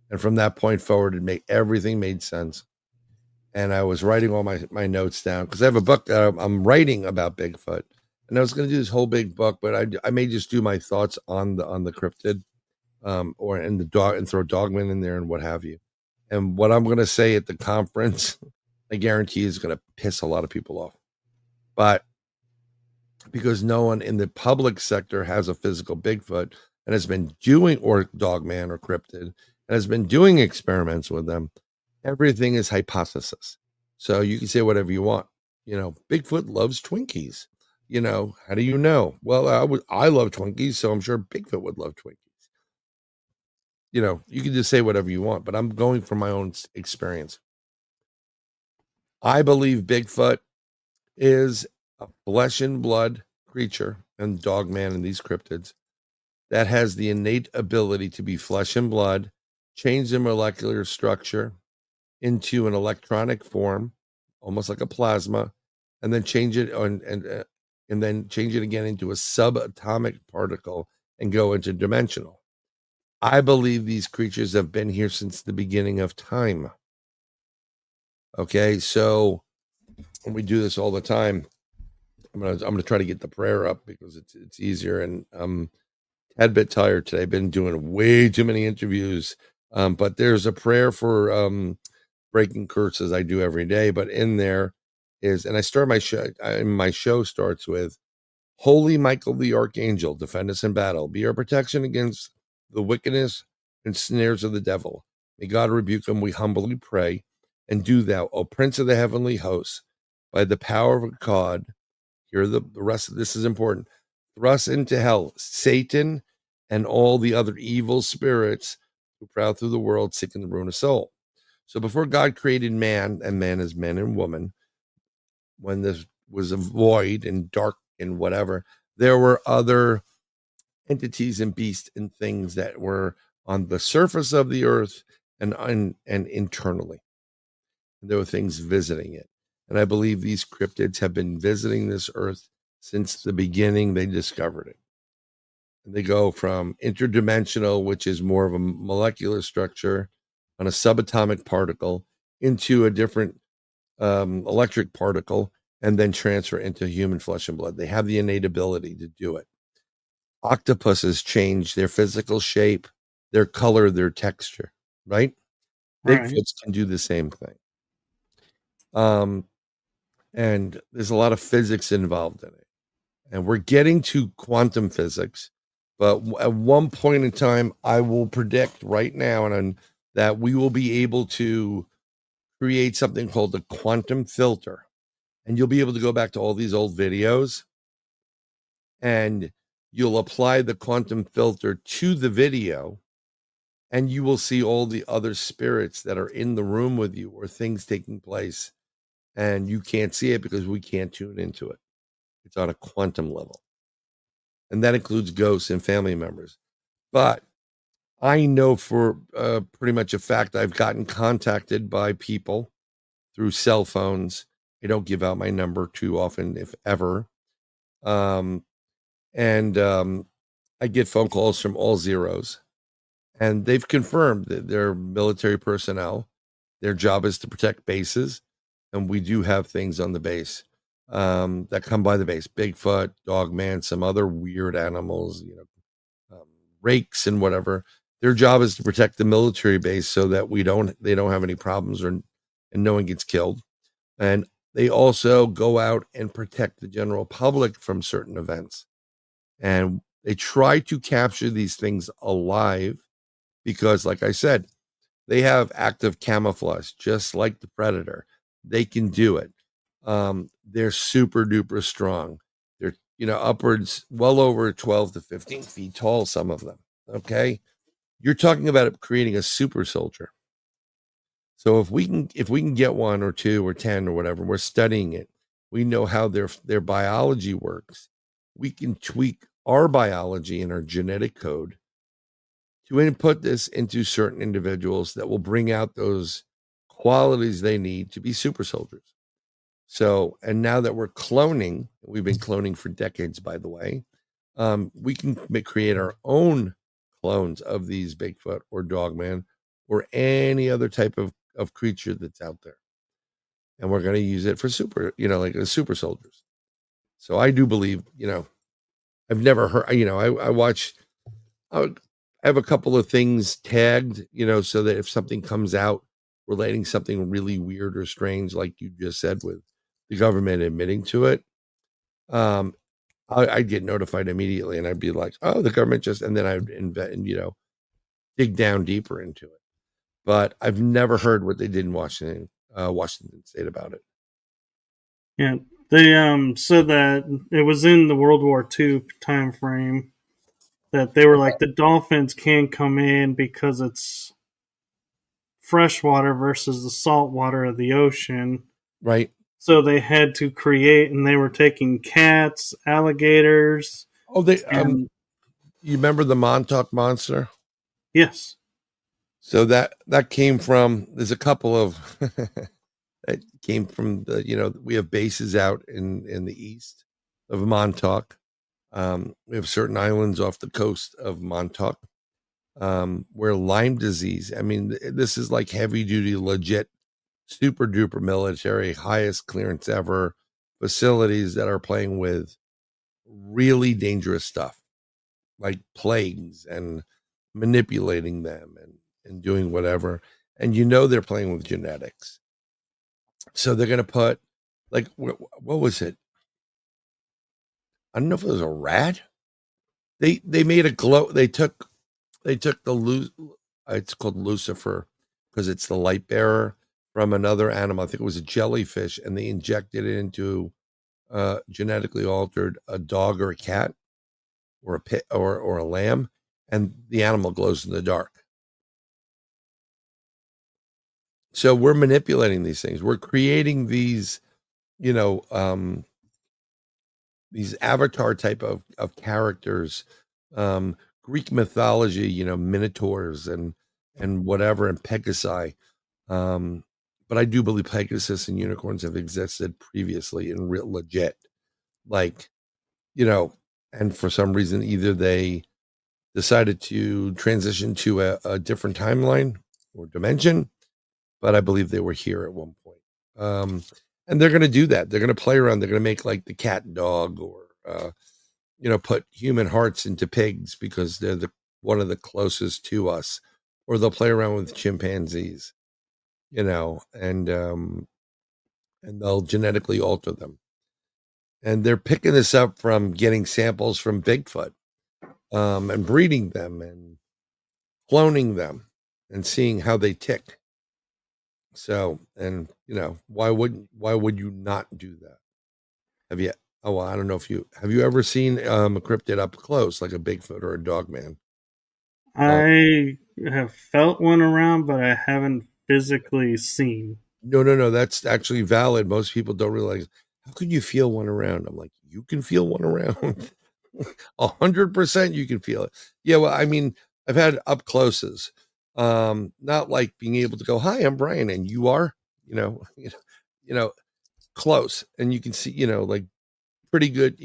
And from that point forward, everything made sense. And I was writing all my notes down because I have a book that I'm writing about Bigfoot. And I was going to do this whole big book, but I may just do my thoughts on the cryptid, or in the dog, and throw Dogman in there and what have you. And what I'm going to say at the conference, I guarantee is going to piss a lot of people off. But because no one in the public sector has a physical Bigfoot and has been doing, or Dogman or cryptid, and has been doing experiments with them, everything is hypothesis. So you can say whatever you want. Bigfoot loves Twinkies. How do you know? Well, I love Twinkies, so I'm sure Bigfoot would love Twinkies. You can just say whatever you want, but I'm going from my own experience. I believe Bigfoot is a flesh and blood creature, and Dogman and these cryptids, that has the innate ability to be flesh and blood, change the molecular structure into an electronic form, almost like a plasma, and then change it and then change it again into a subatomic particle and go interdimensional. I believe these creatures have been here since the beginning of time. Okay, so we do this all the time. I'm gonna try to get the prayer up because it's easier, and I'm a tad bit tired today. I've been doing way too many interviews, but there's a prayer for breaking curses I do every day. But in there is, and I start my show. My show starts with, "Holy Michael the Archangel, defend us in battle. Be our protection against the wickedness and snares of the devil. May God rebuke him, we humbly pray. And do thou, O Prince of the heavenly hosts, by the power of God," here are the rest of this is important, "thrust into hell Satan and all the other evil spirits who prowl through the world, seeking the ruin of soul." So before God created man, and man is man and woman, when this was a void and dark and whatever, there were other entities and beasts and things that were on the surface of the earth and internally. There were things visiting it. And I believe these cryptids have been visiting this earth since the beginning they discovered it. And they go from interdimensional, which is more of a molecular structure on a subatomic particle, into a different electric particle, and then transfer into human flesh and blood. They have the innate ability to do it. Octopuses change their physical shape, their color, their texture, right? Right. Bigfoots can do the same thing. And there's a lot of physics involved in it. And we're getting to quantum physics, but at one point in time, I will predict right now that we will be able to create something called the quantum filter. And you'll be able to go back to all these old videos, and you'll apply the quantum filter to the video, and you will see all the other spirits that are in the room with you, or things taking place, and you can't see it because we can't tune into it. It's on a quantum level, and that includes ghosts and family members. But I know for pretty much a fact, I've gotten contacted by people through cell phones. I don't give out my number too often, if ever. And I get phone calls from all zeros, and they've confirmed that they're military personnel. Their job is to protect bases, and we do have things on the base that come by the base: Bigfoot, Dogman, some other weird animals, rakes and whatever. Their job is to protect the military base so that they don't have any problems, and no one gets killed. And they also go out and protect the general public from certain events. And they try to capture these things alive because, like I said, they have active camouflage, just like the predator. They can do it. They're super duper strong. They're, upwards well over 12 to 15 feet tall, some of them. Okay. You're talking about creating a super soldier. So if we can get one or two or 10 or whatever, we're studying it. We know how their biology works. We can tweak our biology and our genetic code to input this into certain individuals that will bring out those qualities they need to be super soldiers. So, and now that we're cloning, we've been cloning for decades, by the way, we can create our own clones of these Bigfoot or Dogman or any other type of creature that's out there. And we're going to use it for super, like the super soldiers. So I do believe, I've never heard, I watch, I have a couple of things tagged, so that if something comes out relating something really weird or strange, like you just said, with the government admitting to it, I'd get notified immediately, and I'd be like, "Oh, the government just," and then I'd invent and dig down deeper into it. But I've never heard what they did in Washington State about it. Yeah, they said that it was in the World War II time frame that they were like the dolphins can't come in because it's fresh water versus the salt water of the ocean. Right? So they had to create, and they were taking cats, alligators, Oh, they and you remember the Montauk monster? yes, So that came from. There's a couple of that came from the. We have bases out in the east of Montauk. We have certain islands off the coast of Montauk where Lyme disease. I mean, this is like heavy duty, legit, super duper military, highest clearance ever facilities that are playing with really dangerous stuff like plagues and manipulating them and doing whatever. And they're playing with genetics. So they're going to put, like, what was it? I don't know if it was a rat. They made a glow. They took it's called Lucifer because it's the light bearer from another animal. I think it was a jellyfish, and they injected it into genetically altered a dog or a cat or a pit or a lamb, and the animal glows in the dark. So we're manipulating these things. We're creating you know, um, these avatar type of characters, Greek mythology, minotaurs and whatever, and Pegasi. But I do believe Pegasus and unicorns have existed previously and real legit. Like, and for some reason, either they decided to transition to a different timeline or dimension, but I believe they were here at one point. And they're going to do that. They're going to play around. They're going to make like the cat and dog, or put human hearts into pigs because they're one of the closest to us, or they'll play around with chimpanzees, and they'll genetically alter them. And they're picking this up from getting samples from Bigfoot, and breeding them and cloning them and seeing how they tick. So, and why would you not do that? Have you? Oh, well, I don't know if you ever seen a cryptid up close, like a Bigfoot or a Dogman? Uh, I have felt one around, but I haven't physically seen. no, no, no. That's actually valid. Most people don't realize. How can you feel one around? I'm like, you can feel one around. 100% you can feel it. Yeah, well, I mean, I've had up closes. Not like being able to go, "Hi, I'm Bryan," and you are, you know, close, and you can see, like pretty good.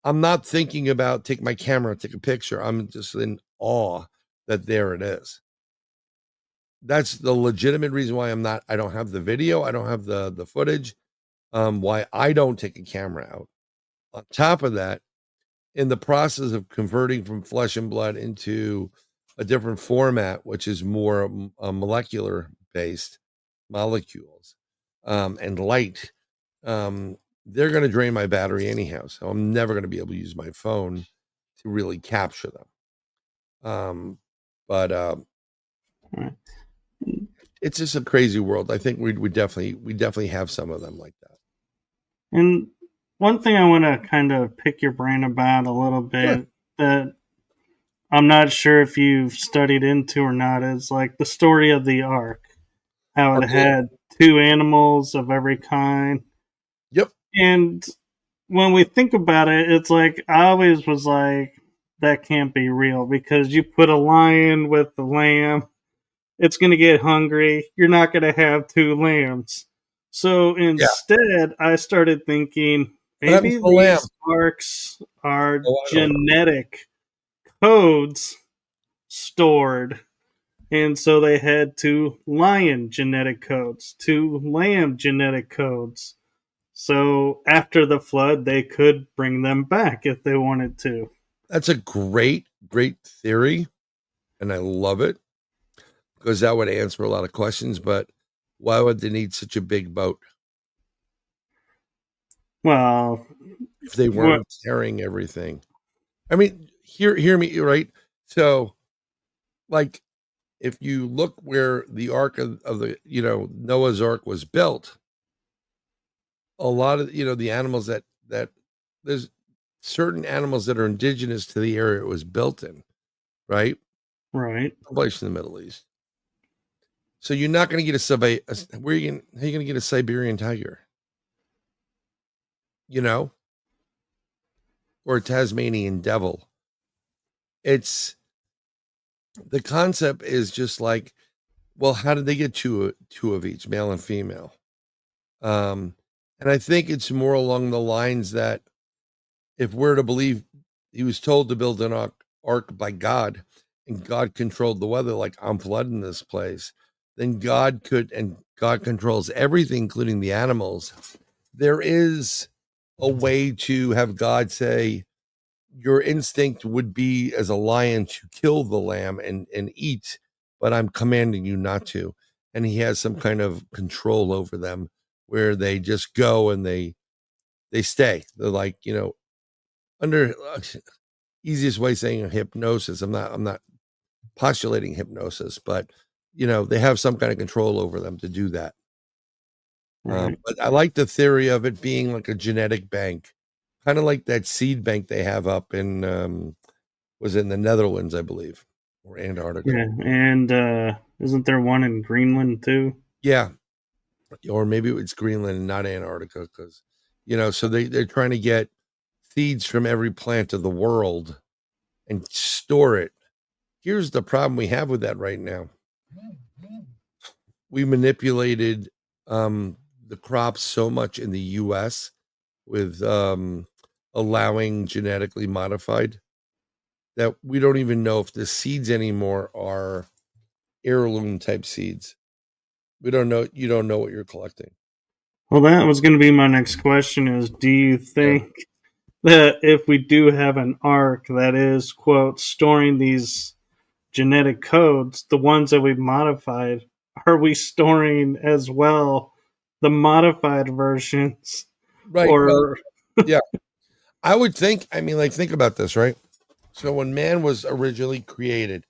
I'm not thinking about take my camera, take a picture. I'm just in awe that there it is. That's the legitimate reason why I don't have the video, I don't have the footage, why I don't take a camera out. On top of that, in the process of converting from flesh and blood into a different format, which is more molecular based molecules, and light, they're going to drain my battery anyhow. So I'm never going to be able to use my phone to really capture them. But Right. it's just a crazy world. I think we definitely have some of them like that. And one thing I want to kind of pick your brain about a little Sure. bit that I'm not sure if you've studied into or not is like the story of the Ark, how it Okay. had two animals of every kind. Yep. And when we think about it, it's like I always was like, that can't be real because you put a lion with the lamb, it's going to get hungry. You're not going to have two lambs. So Yeah. instead, I started thinking What happened maybe to the lamb? these arcs are Oh, I don't know. genetic codes stored. And so they had two lion genetic codes, two lamb genetic codes. So after the flood, they could bring them back if they wanted to. That's a great, great theory, and I love it because that would answer a lot of questions. But why would they need such a big boat Well, if they what? weren't carrying everything? I mean, hear me, right? So, like, if you look where the ark of the Noah's Ark was built, a lot of the animals that there's certain animals that are indigenous to the area it was built in, right? Right. Place in the Middle East. So you're not going to get where you how are you going to get a Siberian tiger, or a Tasmanian devil? It's the concept is just like, well, how did they get two of each, male and female? Um, and I think it's more along the lines that if we're to believe he was told to build an ark by God, and God controlled the weather, like I'm flooding this place, then God controls everything, including the animals. There is a way to have God say, your instinct would be as a lion to kill the lamb and eat, but I'm commanding you not to. And he has some kind of control over them where they just go and they stay. They're like, under easiest way saying hypnosis. I'm not postulating hypnosis, but they have some kind of control over them to do that. Right. But I like the theory of it being like a genetic bank, kind of like that seed bank they have up in was in the Netherlands, I believe, or Antarctica. Yeah. And isn't there one in Greenland too? Yeah, or maybe it's Greenland and not Antarctica, because so they're trying to get seeds from every plant of the world and store it. Here's the problem we have with that right now. We manipulated the crops so much in the US with allowing genetically modified that we don't even know if the seeds anymore are heirloom type seeds. We don't know. You don't know what you're collecting. Well, that was going to be my next question is do you Yeah. think that if we do have an arc that is, quote, storing these genetic codes, the ones that we've modified, are we storing as well the modified versions? Right. Well, Or, yeah. I would think, I mean, like, think about this, right? So when man was originally created,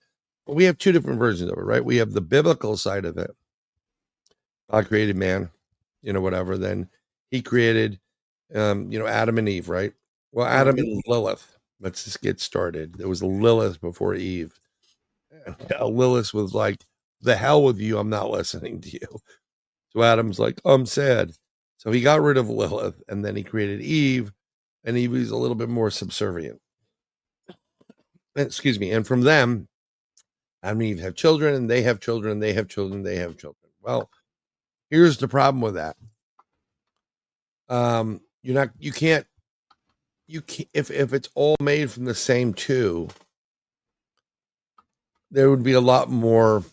well, we have two different versions of it, right? We have the biblical side of it. God created man, whatever. Then he created, Adam and Eve, right? Well, Adam right. and Lilith. Let's just get started. There was a Lilith before Eve. Lilith was like, the hell with you. I'm not listening to you. So Adam's like, I'm sad. So he got rid of Lilith and then he created Eve, and Eve was a little bit more subservient. Excuse me. And from them, Adam and Eve have children, and they have children, and they have children, they have children. Well, here's the problem with that. You can't, if it's all made from the same two, there would be a lot more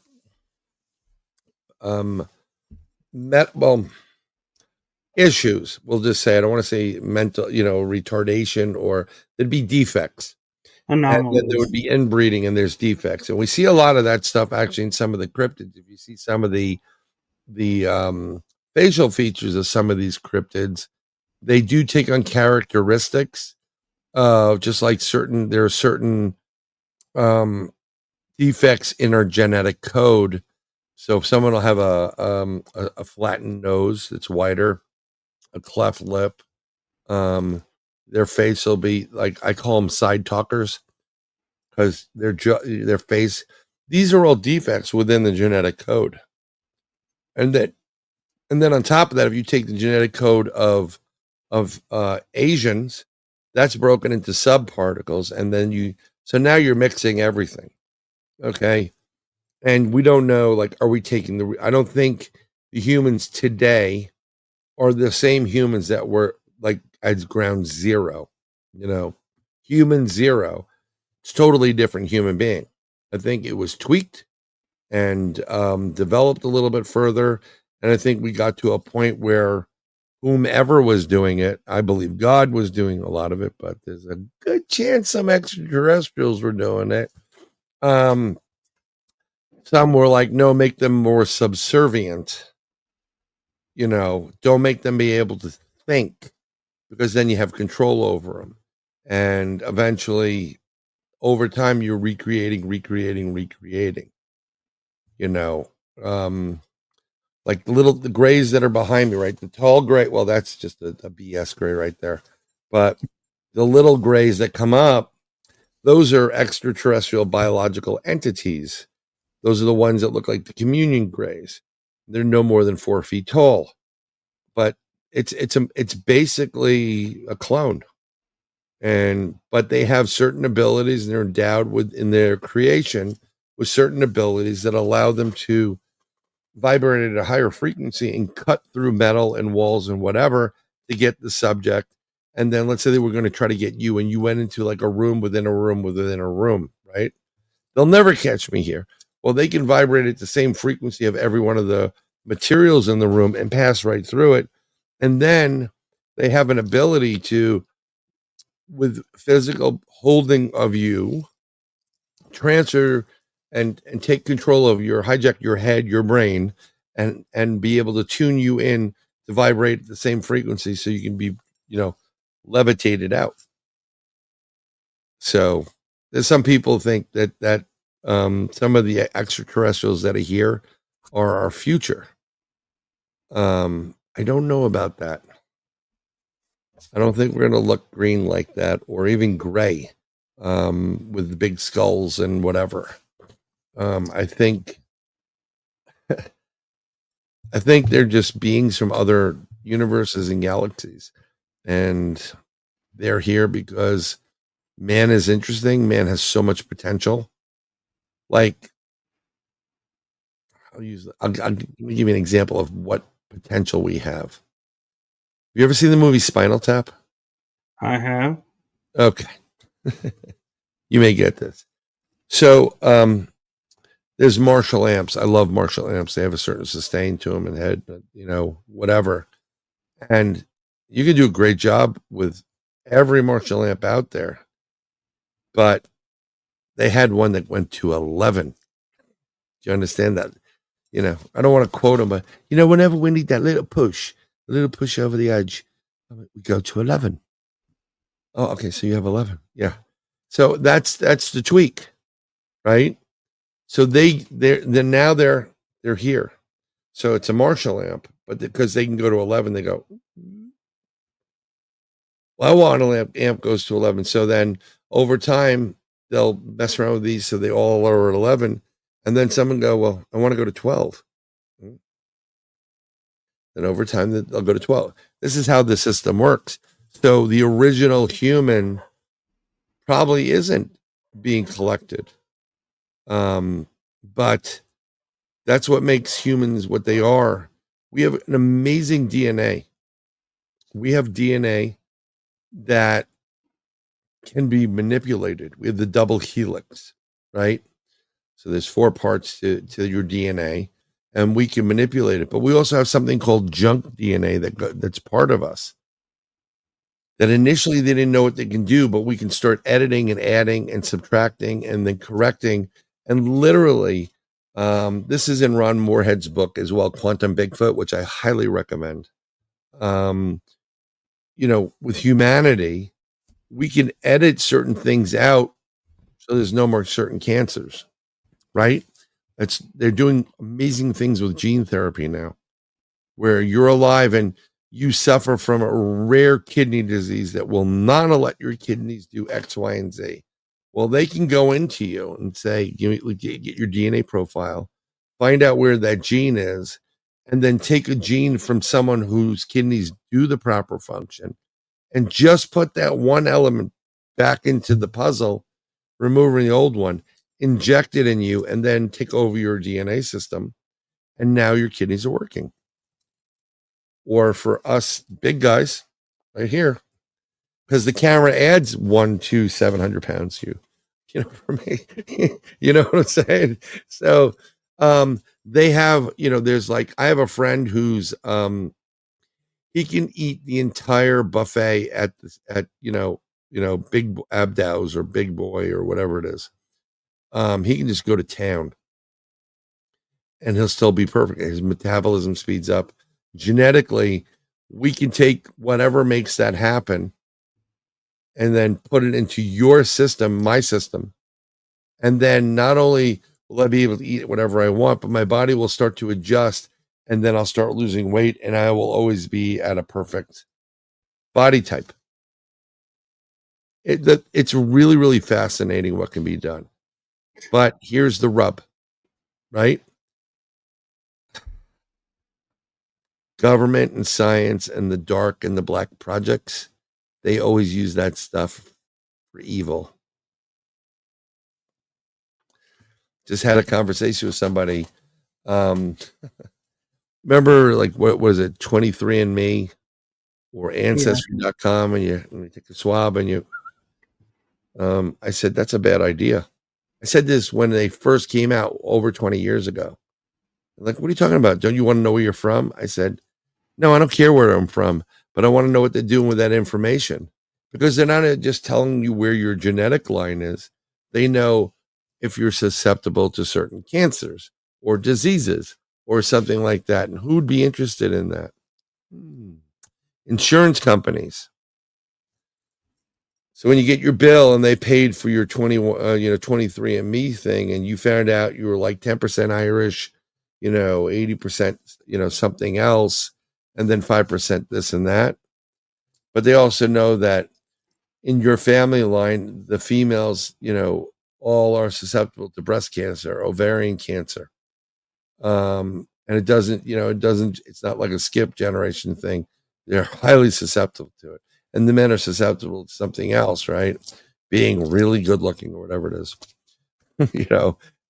well, issues. We'll just say, I don't want to say mental, retardation, or there'd be defects. And then there would Anomalies. be inbreeding, and there's defects. And we see a lot of that stuff actually in some of the cryptids. If you see some of the facial features of some of these cryptids, they do take on characteristics of just like there are certain defects in our genetic code. So if someone will have a flattened nose that's wider, a cleft lip, their face will be like, I call them side talkers, because their face, these are all defects within the genetic code. And then on top of that, if you take the genetic code of of Asians, that's broken into subparticles, and then so now you're mixing everything. Okay. And we don't know, like, are we taking I don't think the humans today are the same humans that were like at ground zero, human zero. It's totally different human being. I think it was tweaked and developed a little bit further. And I think we got to a point where whomever was doing it, I believe God was doing a lot of it, but there's a good chance some extraterrestrials were doing it. Some were like, no, make them more subservient. Don't make them be able to think, because then you have control over them. And eventually, over time, you're recreating. Like the grays that are behind me, right? The tall gray, well, that's just a BS gray right there. But the little grays that come up, those are extraterrestrial biological entities. Those are the ones that look like the communion grays. They're no more than 4 feet tall, but it's basically a clone. But they have certain abilities, and they're endowed with, in their creation, with certain abilities that allow them to vibrate at a higher frequency and cut through metal and walls and whatever to get the subject. And then let's say they were going to try to get you, and you went into like a room within a room within a room, right? They'll never catch me here. Well, they can vibrate at the same frequency of every one of the materials in the room and pass right through it. And then they have an ability to, with physical holding of you, transfer and take control of hijack your head, your brain, and be able to tune you in to vibrate at the same frequency, so you can be, levitated out. So there's some people think that some of the extraterrestrials that are here are our future. I don't know about that. I don't think we're going to look green like that, or even gray, with the big skulls and whatever. I think they're just beings from other universes and galaxies, and they're here because man is interesting. Man has so much potential. Like, let me give you an example of what potential we have. You ever seen the movie Spinal Tap? I have. Okay. You may get this. So there's Marshall amps. I love Marshall amps. They have a certain sustain to them and head, whatever. And you can do a great job with every Marshall amp out there. But they had one that went to 11. Do you understand that? I don't want to quote them, but, whenever we need that little push over the edge, we go to 11. Oh, okay. So you have 11. Yeah. So that's the tweak, right? So they're here. So it's a Marshall amp, but because they can go to 11, they go, well, I want an amp goes to 11. So then over time, they'll mess around with these, so they all are at 11. And then someone go, well, I want to go to 12. Then over time, they'll go to 12. This is how the system works. So the original human probably isn't being collected. But that's what makes humans what they are. We have an amazing DNA. We have DNA that can be manipulated. We have the double helix, right? So there's 4 parts to your DNA, and we can manipulate it. But we also have something called junk DNA that's part of us, that initially they didn't know what they can do, but we can start editing and adding and subtracting and then correcting. And literally, this is in Ron Moorhead's book as well, Quantum Bigfoot, which I highly recommend. With humanity, we can edit certain things out so there's no more certain cancers, right? They're doing amazing things with gene therapy now, where you're alive and you suffer from a rare kidney disease that will not let your kidneys do X, Y, and Z. Well, they can go into you and say, get your DNA profile, find out where that gene is, and then take a gene from someone whose kidneys do the proper function and just put that one element back into the puzzle, removing the old one, inject it in you, and then take over your DNA system. And now your kidneys are working. Or for us big guys right here, because the camera adds 700 pounds to you know, for me, you know what I'm saying? So, they have, there's like, I have a friend who's, he can eat the entire buffet at Big Abdow's or Big Boy or whatever it is. He can just go to town and he'll still be perfect. His metabolism speeds up. Genetically, we can take whatever makes that happen and then put it into your system, my system. And then not only will I be able to eat whatever I want, but my body will start to adjust, and then I'll start losing weight, and I will always be at a perfect body type. It's really, really fascinating what can be done. But here's the rub, right? Government and science and the dark and the black projects, they always use that stuff for evil. Just had a conversation with somebody. Remember, like, what was it, 23andMe or Ancestry.com, and you take a swab and you, I said, that's a bad idea. I said this when they first came out over 20 years ago. Like, what are you talking about? Don't you want to know where you're from? I said, no, I don't care where I'm from, but I want to know what they're doing with that information, because they're not just telling you where your genetic line is. They know if you're susceptible to certain cancers or diseases or something like that. And who would be interested in that? Insurance companies. So when you get your bill and they paid for your 23andMe thing, and you found out you were like 10% Irish, 80%, something else, and then 5% this and that. But they also know that in your family line, the females, all are susceptible to breast cancer, ovarian cancer. And it's not like a skip generation thing. They're highly susceptible to it. And the men are susceptible to something else, right? Being really good looking or whatever it is,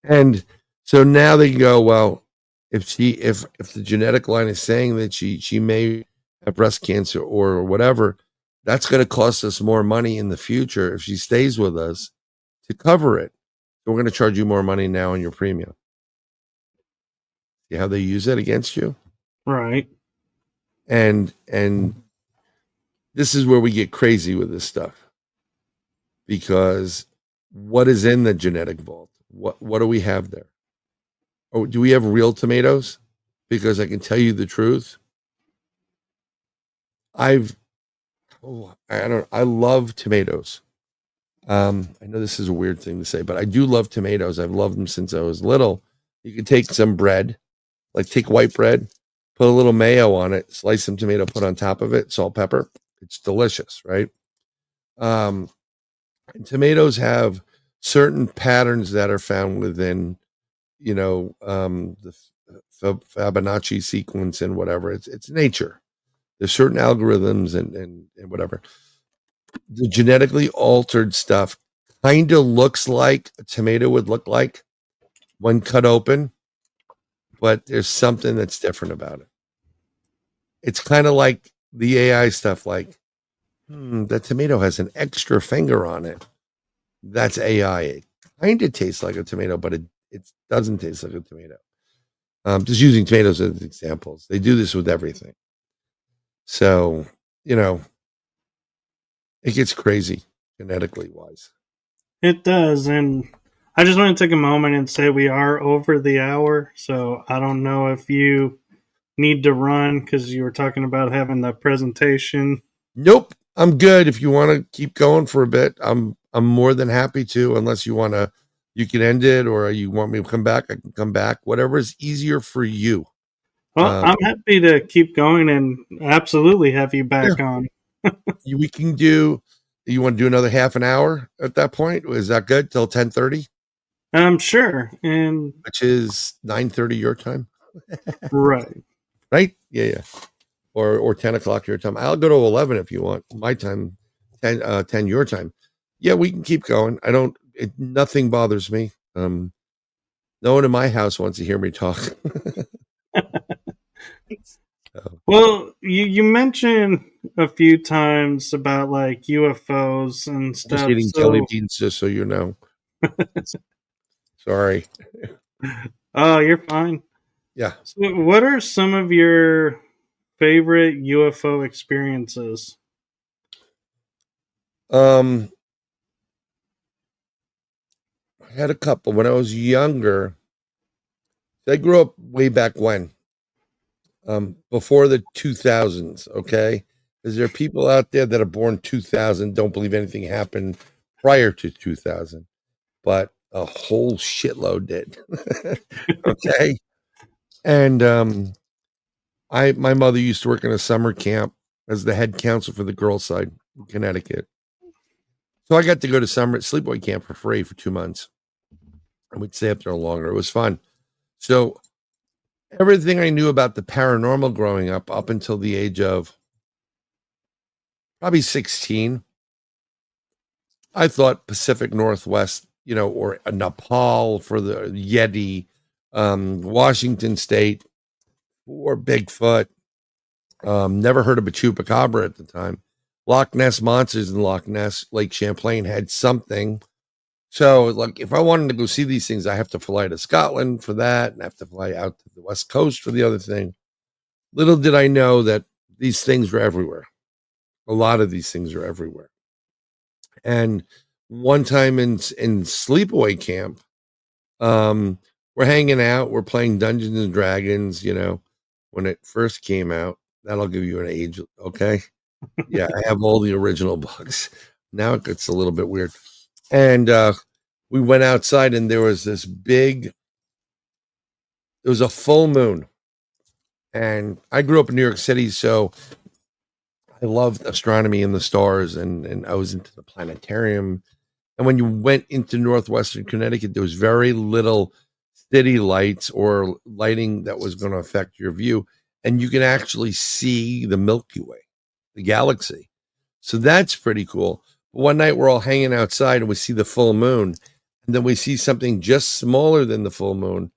And so now they can go, well, if the genetic line is saying that she may have breast cancer or whatever, that's going to cost us more money in the future if she stays with us to cover it. So we're going to charge you more money now on your premium. See how they use it against you? Right. And this is where we get crazy with this stuff, because what is in the genetic vault? What do we have there? Oh, do we have real tomatoes? Because I can tell you the truth. I love tomatoes. I know this is a weird thing to say, but I do love tomatoes. I've loved them since I was little. You can take some bread, like take white bread, put a little mayo on it, slice some tomato, put on top of it, salt, pepper. It's delicious, right? And tomatoes have certain patterns that are found within, the Fibonacci sequence and whatever. It's nature. There's certain algorithms and whatever. The genetically altered stuff kind of looks like a tomato would look like when cut open, but there's something that's different about it. It's kind of like the AI stuff, like, that tomato has an extra finger on it. That's AI. It kind of tastes like a tomato, but it doesn't taste like a tomato. Just using tomatoes as examples. They do this with everything. So, it gets crazy genetically wise. It does. And I just want to take a moment and say we are over the hour. So I don't know if you need to run because you were talking about having the presentation. Nope. I'm good. If you want to keep going for a bit, I'm more than happy to, unless you can end it, or you want me to come back, I can come back. Whatever is easier for you. Well, I'm happy to keep going and absolutely have you back on. We can do, you want to do another half an hour at that point? Is that good till 10:30? Sure. And which is 9:30 your time. right. right? Yeah, yeah. Or 10 o'clock your time. I'll go to 11 if you want my time, 10 your time. Yeah, we can keep going. I don't. Nothing bothers me. No one in my house wants to hear me talk. So, Well, you mentioned a few times about like UFOs and I'm just stuff. eating jelly So, beans, just so you know. Sorry. oh, you're fine. Yeah. So, what are some of your favorite UFO experiences? Um, I had a couple when I was younger. I grew up way back when, before the 2000s. Okay, is there people out there that are born 2000 don't believe anything happened prior to 2000, but a whole shitload did. Okay, and I my mother used to work in a summer camp as the head counselor for the girls' side in Connecticut. So I got to go to summer sleepaway camp for free for 2 months, and we'd stay up there longer. It was fun. So everything I knew about the paranormal growing up until the age of probably 16, I thought Pacific Northwest, or Nepal for the Yeti, Washington State or Bigfoot. Never heard of a chupacabra at the time. Loch Ness monsters in Loch Ness, Lake Champlain had something. So, like, if I wanted to go see these things, I have to fly to Scotland for that, and I have to fly out to the West Coast for the other thing. Little did I know that these things were everywhere. A lot of these things are everywhere. And one time in sleepaway camp, we're hanging out, we're playing Dungeons and Dragons, when it first came out. That'll give you an age, okay? Yeah, I have all the original books. Now it gets a little bit weird. And we went outside and there was it was a full moon. And I grew up in New York City, so I loved astronomy and the stars, and I was into the planetarium. And when you went into northwestern Connecticut, there was very little city lights or lighting that was going to affect your view. And you can actually see the Milky Way, the galaxy. So that's pretty cool. But one night we're all hanging outside and we see the full moon. And then we see something just smaller than the full moon.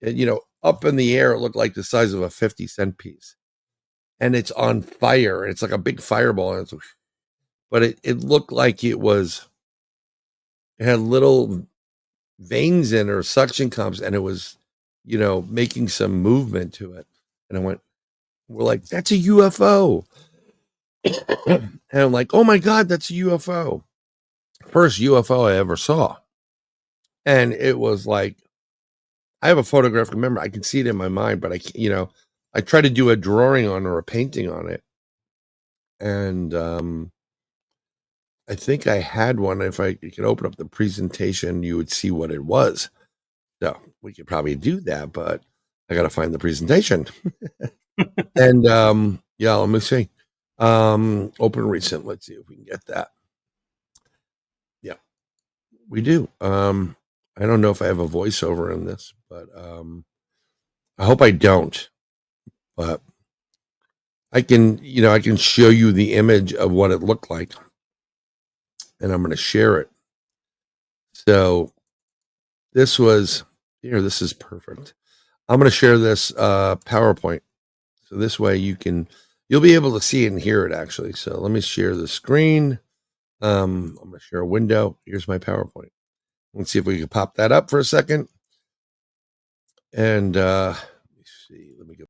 And, up in the air, it looked like the size of a 50-cent piece. And it's on fire. It's like a big fireball. But it looked like it had little veins in or suction cups, and it was, making some movement to it. And we're like, that's a UFO. And I'm like, oh my God, that's a UFO. First UFO I ever saw. And it was like, I have a photograph. Remember, I can see it in my mind, but I try to do a drawing on or a painting on it. And I think I had one. If I could open up the presentation, you would see what it was. So we could probably do that, but I got to find the presentation. And yeah, let me see. Open recent. Let's see if we can get that. Yeah, we do. I don't know if I have a voiceover in this, but I hope I don't. But I can show you the image of what it looked like, and I'm going to share it. So this was here. This is perfect. I'm going to share this PowerPoint. So this way you'll be able to see it and hear it actually. So let me share the screen. I'm going to share a window. Here's my PowerPoint. Let's see if we can pop that up for a second. And let me see. Let me go.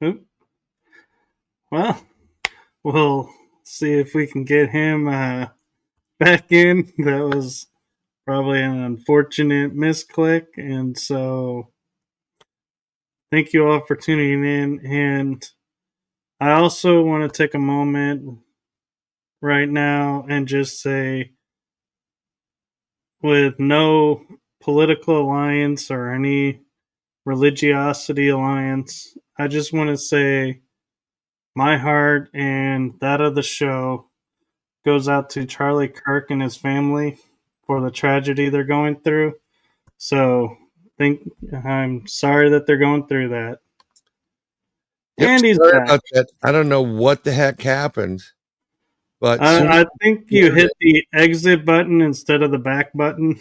Oop. Well, we'll see if we can get him back in. That was probably an unfortunate misclick. And so thank you all for tuning in. And I also want to take a moment right now and just say, with no political alliance or any religiosity alliance, I just want to say my heart and that of the show goes out to Charlie Kirk and his family for the tragedy they're going through. So I'm sorry that they're going through that. Yep. And he's Sorry back. about that. I don't know what the heck happened, but soon I think you hit the exit button instead of the back button.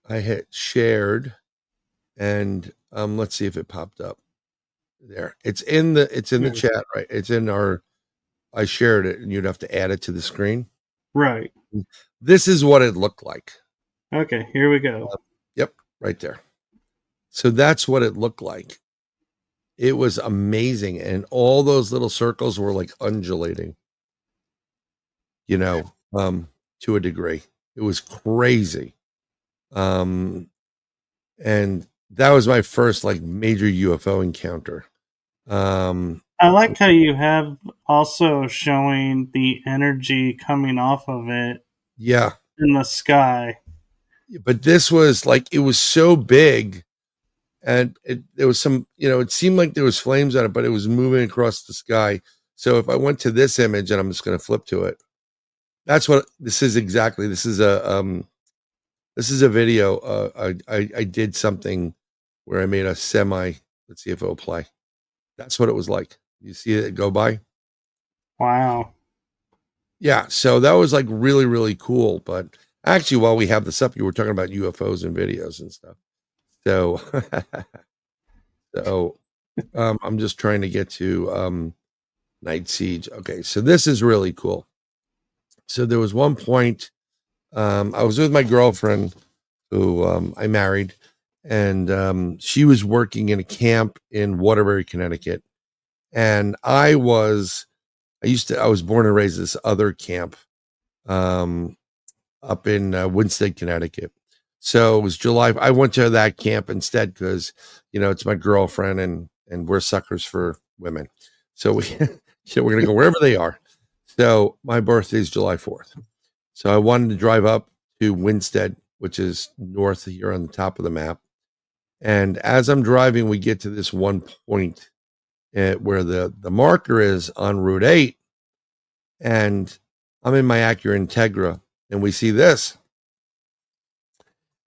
I hit shared, and let's see if it popped up. There, it's in the chat, right? It's in our. I shared it, and you'd have to add it to the screen. Right. This is what it looked like. Okay, here we go. Yep, right there. So that's what it looked like. It was amazing, and all those little circles were like undulating. To a degree, it was crazy. And that was my first like major UFO encounter. I like how you have also showing the energy coming off of it Yeah, in the sky. but this was like, it was so big, and there was some, it seemed like there was flames on it, but it was moving across the sky. So if I went to this image, and I'm just going to flip to it, that's what this is exactly. This is a video. I did something where I made a semi. Let's see if it'll play. That's what it was like. You see it go by? Wow. Yeah. So that was like really, really cool. But actually, while we have this up, you were talking about UFOs and videos and stuff. So, I'm just trying to get to Night Siege. Okay. So this is really cool. So there was one point, I was with my girlfriend who I married, and she was working in a camp in Waterbury, Connecticut. And I was born and raised at this other camp up in Winsted, Connecticut. So it was July. I went to that camp instead because, it's my girlfriend, and we're suckers for women. So we're going to go wherever they are. So my birthday is July 4th. So I wanted to drive up to Winsted, which is north here on the top of the map. And as I'm driving, we get to this one point where the marker is on Route 8. And I'm in my Acura Integra, and we see this.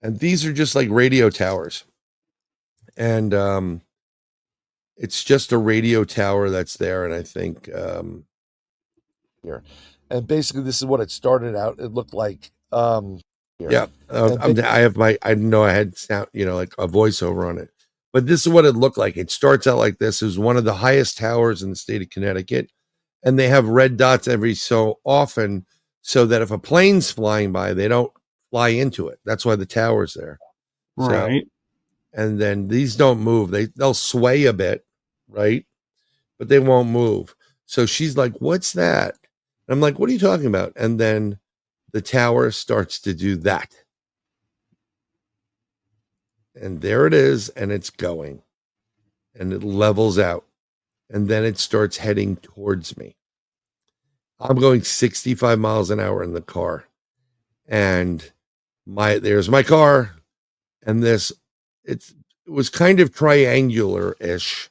And these are just like radio towers. And it's just a radio tower that's there. And I think here. And basically this is what it started out. It looked like here. Yeah. I didn't know I had sound, like a voiceover on it. But this is what it looked like. It starts out like this. It was one of the highest towers in the state of Connecticut. And they have red dots every so often so that if a plane's flying by, they don't fly into it. That's why the tower's there. Right. So, and then these don't move. They'll sway a bit, right? But they won't move. So she's like, "What's that?" And I'm like, "What are you talking about?" And then the tower starts to do that. And there it is, and it's going. And it levels out. And then it starts heading towards me. I'm going 65 miles an hour in the car. And there's my car. And it was kind of triangular-ish.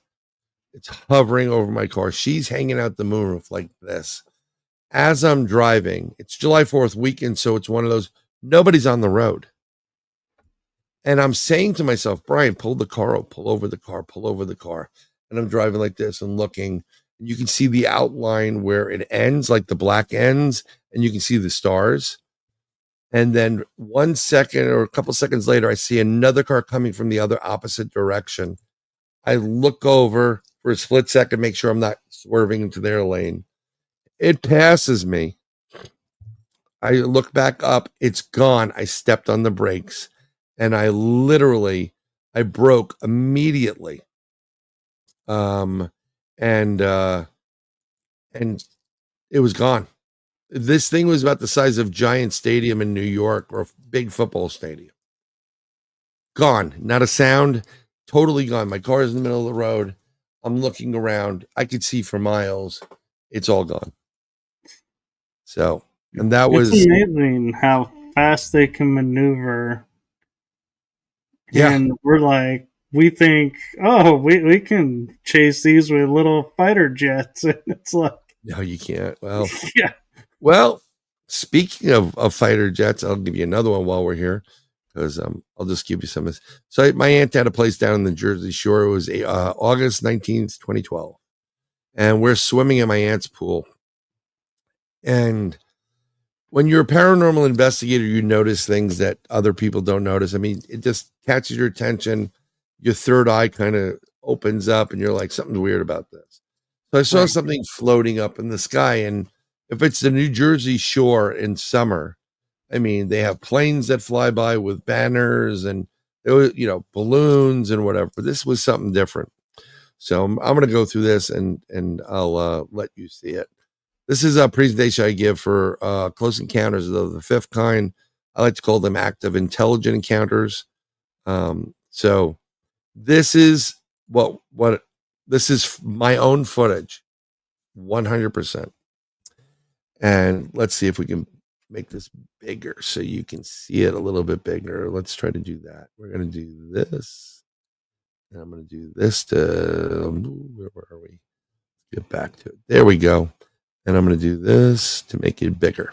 It's hovering over my car. She's hanging out the moonroof like this. As I'm driving, it's July 4th weekend, so it's one of those, nobody's on the road. And I'm saying to myself, Bryan, pull the car up, pull over the car, pull over the car. And I'm driving like this and looking. And you can see the outline where it ends, like the black ends, and you can see the stars. And then 1 second or a couple seconds later, I see another car coming from the other opposite direction. I look over for a split second, make sure I'm not swerving into their lane. It passes me. I look back up. It's gone. I stepped on the brakes, and I broke immediately. And it was gone. This thing was about the size of Giant Stadium in New York, or a big football stadium. Gone. Not a sound. Totally gone. My car is in the middle of the road. I'm looking around. I could see for miles. It's all gone. So, and that was amazing how fast they can maneuver. Yeah. And we're like, we think, we can chase these with little fighter jets. And it's like, no, you can't. Well, yeah. Well, speaking of fighter jets, I'll give you another one while we're here, because I'll just give you some. So my aunt had a place down in the Jersey Shore. It was August 19th, 2012. and we're swimming in my aunt's pool. And when you're a paranormal investigator, you notice things that other people don't notice. I mean, it just catches your attention. Your third eye kind of opens up and you're like, something's weird about this. So I saw Right. something floating up in the sky. And if it's the New Jersey shore in summer, I mean, they have planes that fly by with banners and, balloons and whatever. But this was something different. So I'm going to go through this and I'll let you see it. This is a presentation I give for close encounters of the fifth kind. I like to call them active intelligent encounters. So this is what this is my own footage, 100%. And let's see if we can make this bigger so you can see it a little bit bigger. Let's try to do that. We're going to do this. And I'm going to do this to, where are we? Get back to it. There we go. And I'm going to do this to make it bigger.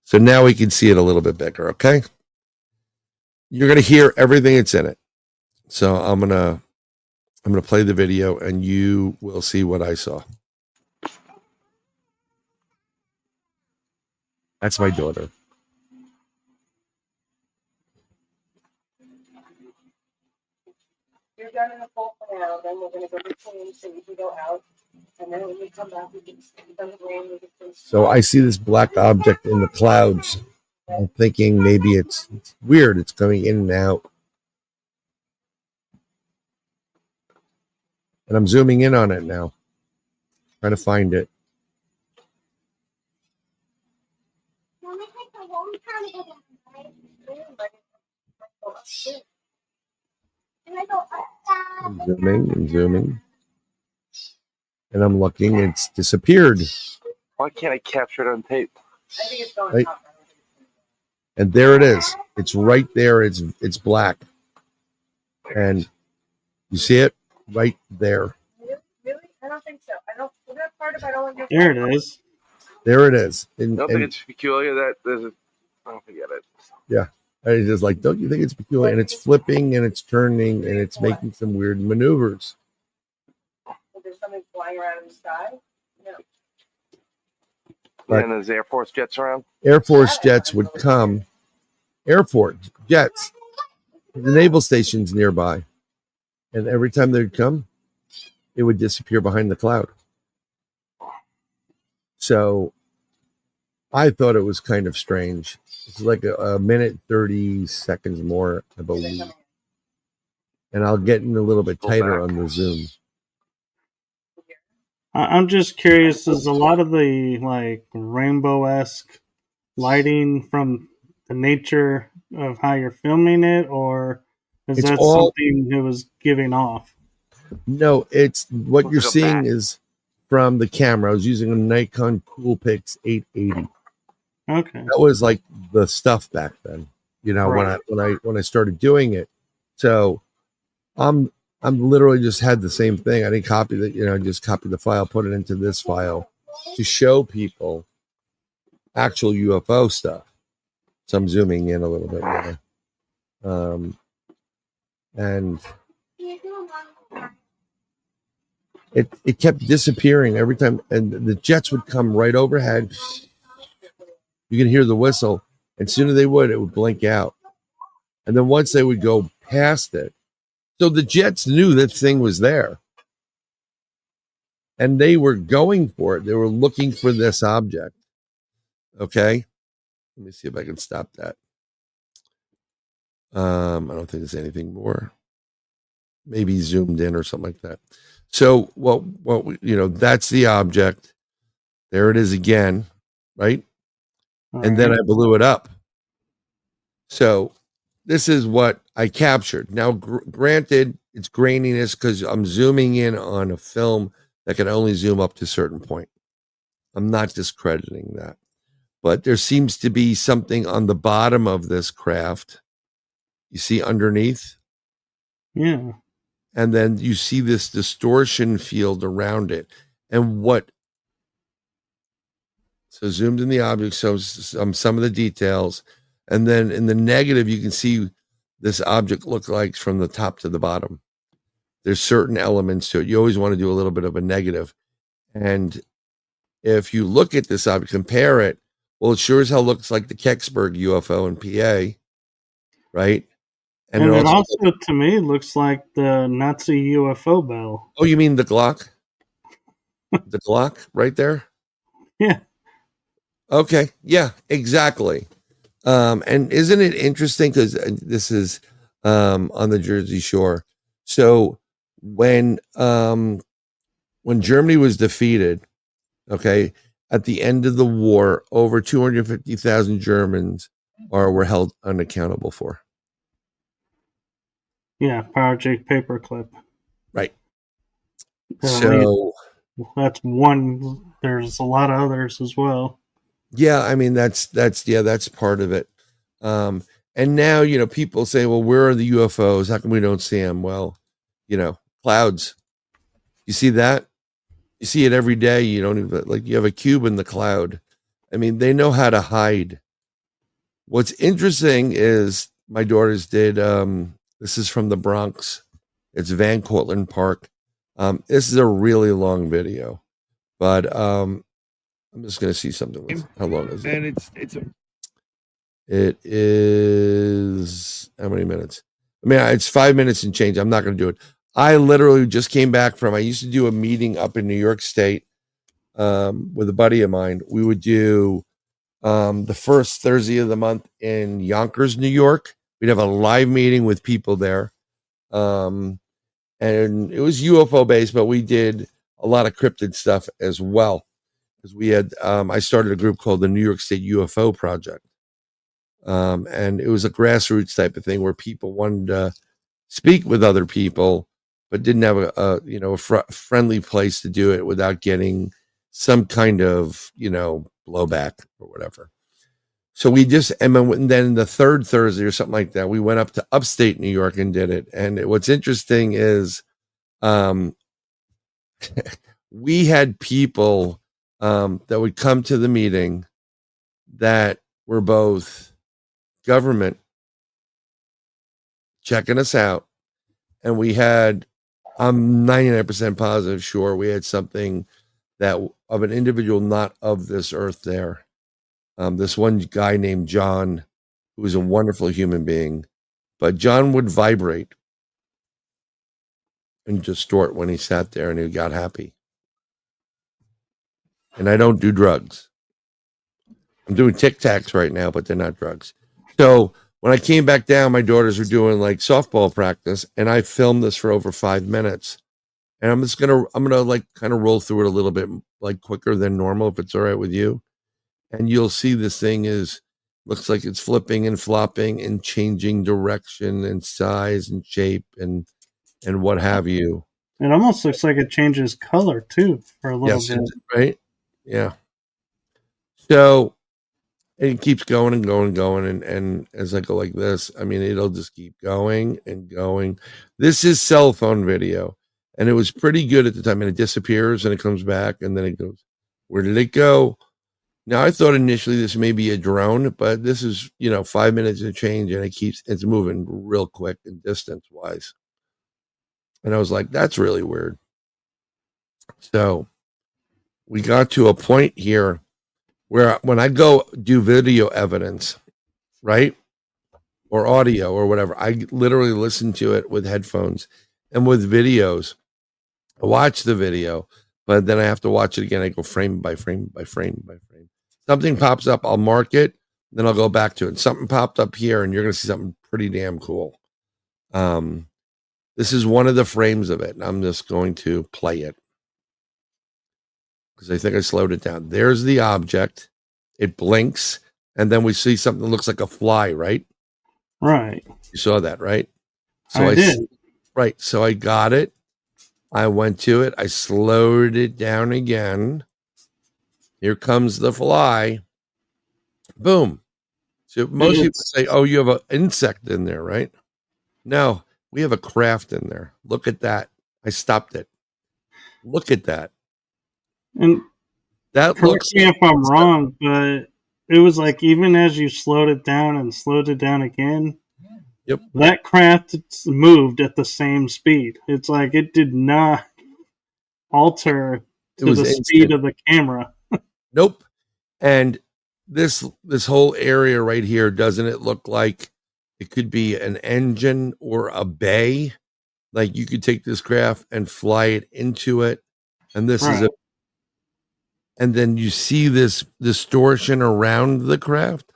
So now we can see it a little bit bigger, okay? You're going to hear everything that's in it. So I'm going to play the video and you will see what I saw. That's my daughter. You're done in the pool for now, then we're gonna go to change so you can go out. And then when we come back, we can, it doesn't rain, we can finish. So I see this black object in the clouds. I'm thinking maybe it's weird. It's coming in and out. And I'm zooming in on it now. Trying to find it. I'm zooming and zooming. And I'm looking, it's disappeared. Why can't I capture it on tape? I think it's going Right. up. And there it is. It's right there. It's black. And you see it right there. Really? I don't think so. I don't, for that part of it, I don't want to. There it is. There it is. I And, don't think it's peculiar that there's a. I don't forget it. and it's just like, don't you think it's peculiar? And it's flipping and it's turning and it's making some weird maneuvers. There's something flying around in the sky. No. Right. And there's Air Force jets around. Air Force jets would come. Air Force jets. The naval station's nearby. And every time they'd come, it would disappear behind the cloud. So I thought it was kind of strange. It's like a minute, 30 seconds more, I believe. And I'll get in a little bit tighter on the zoom. I'm just curious, is a lot of the like rainbow-esque lighting from the nature of how you're filming it, or is It's that all- something it was giving off? No, it's what Looks you're like a seeing bat. is from the camera. I was using a Nikon Coolpix 880. Okay. That was like the stuff back then, Right. when I started doing it. So I'm literally just had the same thing. I didn't copy that, just copy the file, put it into this file to show people actual UFO stuff. So I'm zooming in a little bit more. And it kept disappearing every time, and the jets would come right overhead. You can hear the whistle, and sooner they would, it would blink out. And then once they would go past it, so the jets knew that thing was there. And they were going for it. They were looking for this object. Okay. Let me see if I can stop that. I don't think there's anything more. Maybe zoomed in or something like that. So, that's the object. There it is again, right? And then I blew it up. So this is what I captured. Now, granted, it's graininess because I'm zooming in on a film that can only zoom up to a certain point. I'm not discrediting that. But there seems to be something on the bottom of this craft. You see underneath? Yeah. And then you see this distortion field around it. And so zoomed in the object, so some of the details. And then in the negative, you can see this object look like from the top to the bottom. There's certain elements to it. You always want to do a little bit of a negative. And if you look at this object, compare it, well, it sure as hell looks like the Kecksburg UFO in PA, right? And it also, to me, looks like the Nazi UFO bell. Oh, you mean the Glock? The Glock right there? Yeah. Okay. Yeah, exactly. And isn't it interesting, because this is on the Jersey Shore. So when Germany was defeated, okay, at the end of the war, over 250,000 Germans were held unaccountable for. Yeah, Project Paperclip. Right. So that's one. There's a lot of others as well. Yeah, I mean that's part of it. And now, you know, people say, well, where are the UFOs? How come we don't see them? Well, you know, clouds. You see that? You see it every day. You don't even, like, you have a cube in the cloud. I mean, they know how to hide. What's interesting is my daughters did, this is from the Bronx. It's Van Cortlandt Park. This is a really long video, but I'm just going to see something with how long is it? And it is how many minutes? I mean, it's 5 minutes and change. I'm not going to do it. I literally just came back I used to do a meeting up in New York State with a buddy of mine. We would do the first Thursday of the month in Yonkers, New York. We'd have a live meeting with people there. And it was UFO based, but we did a lot of cryptid stuff as well. Because we had, I started a group called the New York State UFO Project. And it was a grassroots type of thing where people wanted to speak with other people, but didn't have a friendly place to do it without getting some kind of, blowback or whatever. So we just, and then the third Thursday or something like that, we went up to upstate New York and did it. And what's interesting is, we had people that would come to the meeting that were both government checking us out, and we had, I'm 99% positive, sure, we had something that of an individual not of this earth there. This one guy named John, who was a wonderful human being, but John would vibrate and distort when he sat there and he got happy. And I don't do drugs. I'm doing Tic Tacs right now, but they're not drugs. So when I came back down, my daughters were doing like softball practice, and I filmed this for over 5 minutes. And I'm gonna like kind of roll through it a little bit like quicker than normal, if it's all right with you. And you'll see this thing looks like it's flipping and flopping and changing direction and size and shape and what have you. It almost looks like it changes color too for a little bit. Right? Yeah. So it keeps going and going and going. And as I go like this, I mean, it'll just keep going and going. This is cell phone video. And it was pretty good at the time. And it disappears and it comes back. And then it goes, where did it go? Now, I thought initially this may be a drone, but this is, 5 minutes and change. And it's moving real quick and distance wise. And I was like, that's really weird. So we got to a point here where when I go do video evidence, right, or audio or whatever, I literally listen to it with headphones. And with videos, I watch the video, but then I have to watch it again. I go frame by frame by frame by frame. Something pops up, I'll mark it, then I'll go back to it. Something popped up here, and you're going to see something pretty damn cool. This is one of the frames of it, and I'm just going to play it because I think I slowed it down. There's the object. It blinks, and then we see something that looks like a fly, right? Right. You saw that, right? So I did. Right. So I got it. I went to it. I slowed it down again. Here comes the fly. Boom. So most people say, oh, you have an insect in there, right? No, we have a craft in there. Look at that. I stopped it. Look at that. And that correct me if I'm wrong, but it was like even as you slowed it down and slowed it down again, yep, that craft moved at the same speed. It's like it did not alter It to was the speed instant. of the camera. Nope. And this whole area right here, doesn't it look like it could be an engine or a bay? Like you could take this craft and fly it into it, and this is Right. and then you see this distortion around the craft.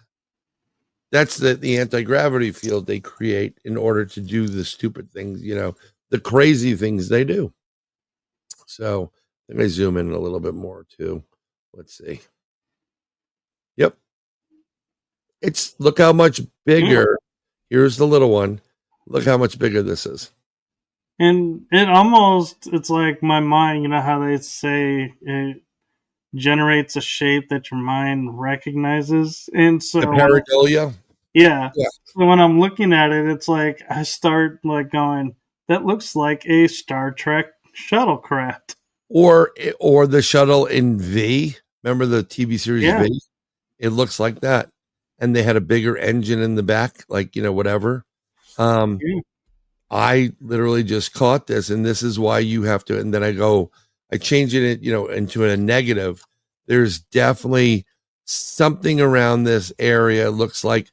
That's the anti-gravity field they create in order to do the stupid things, the crazy things they do. So let me zoom in a little bit more too. Let's see. Yep. Look how much bigger. Here's the little one. Look how much bigger this is. And it's like my mind, you know how they say it generates a shape that your mind recognizes. And so The pareidolia. yeah. Yeah. So when I'm looking at it, it's like I start like going, that looks like a Star Trek shuttlecraft. Or the shuttle in V. Remember the TV series V? It looks like that. And they had a bigger engine in the back, like, whatever. I literally just caught this, and this is why you have to. And then I change it, into a negative. There's definitely something around this area. It looks like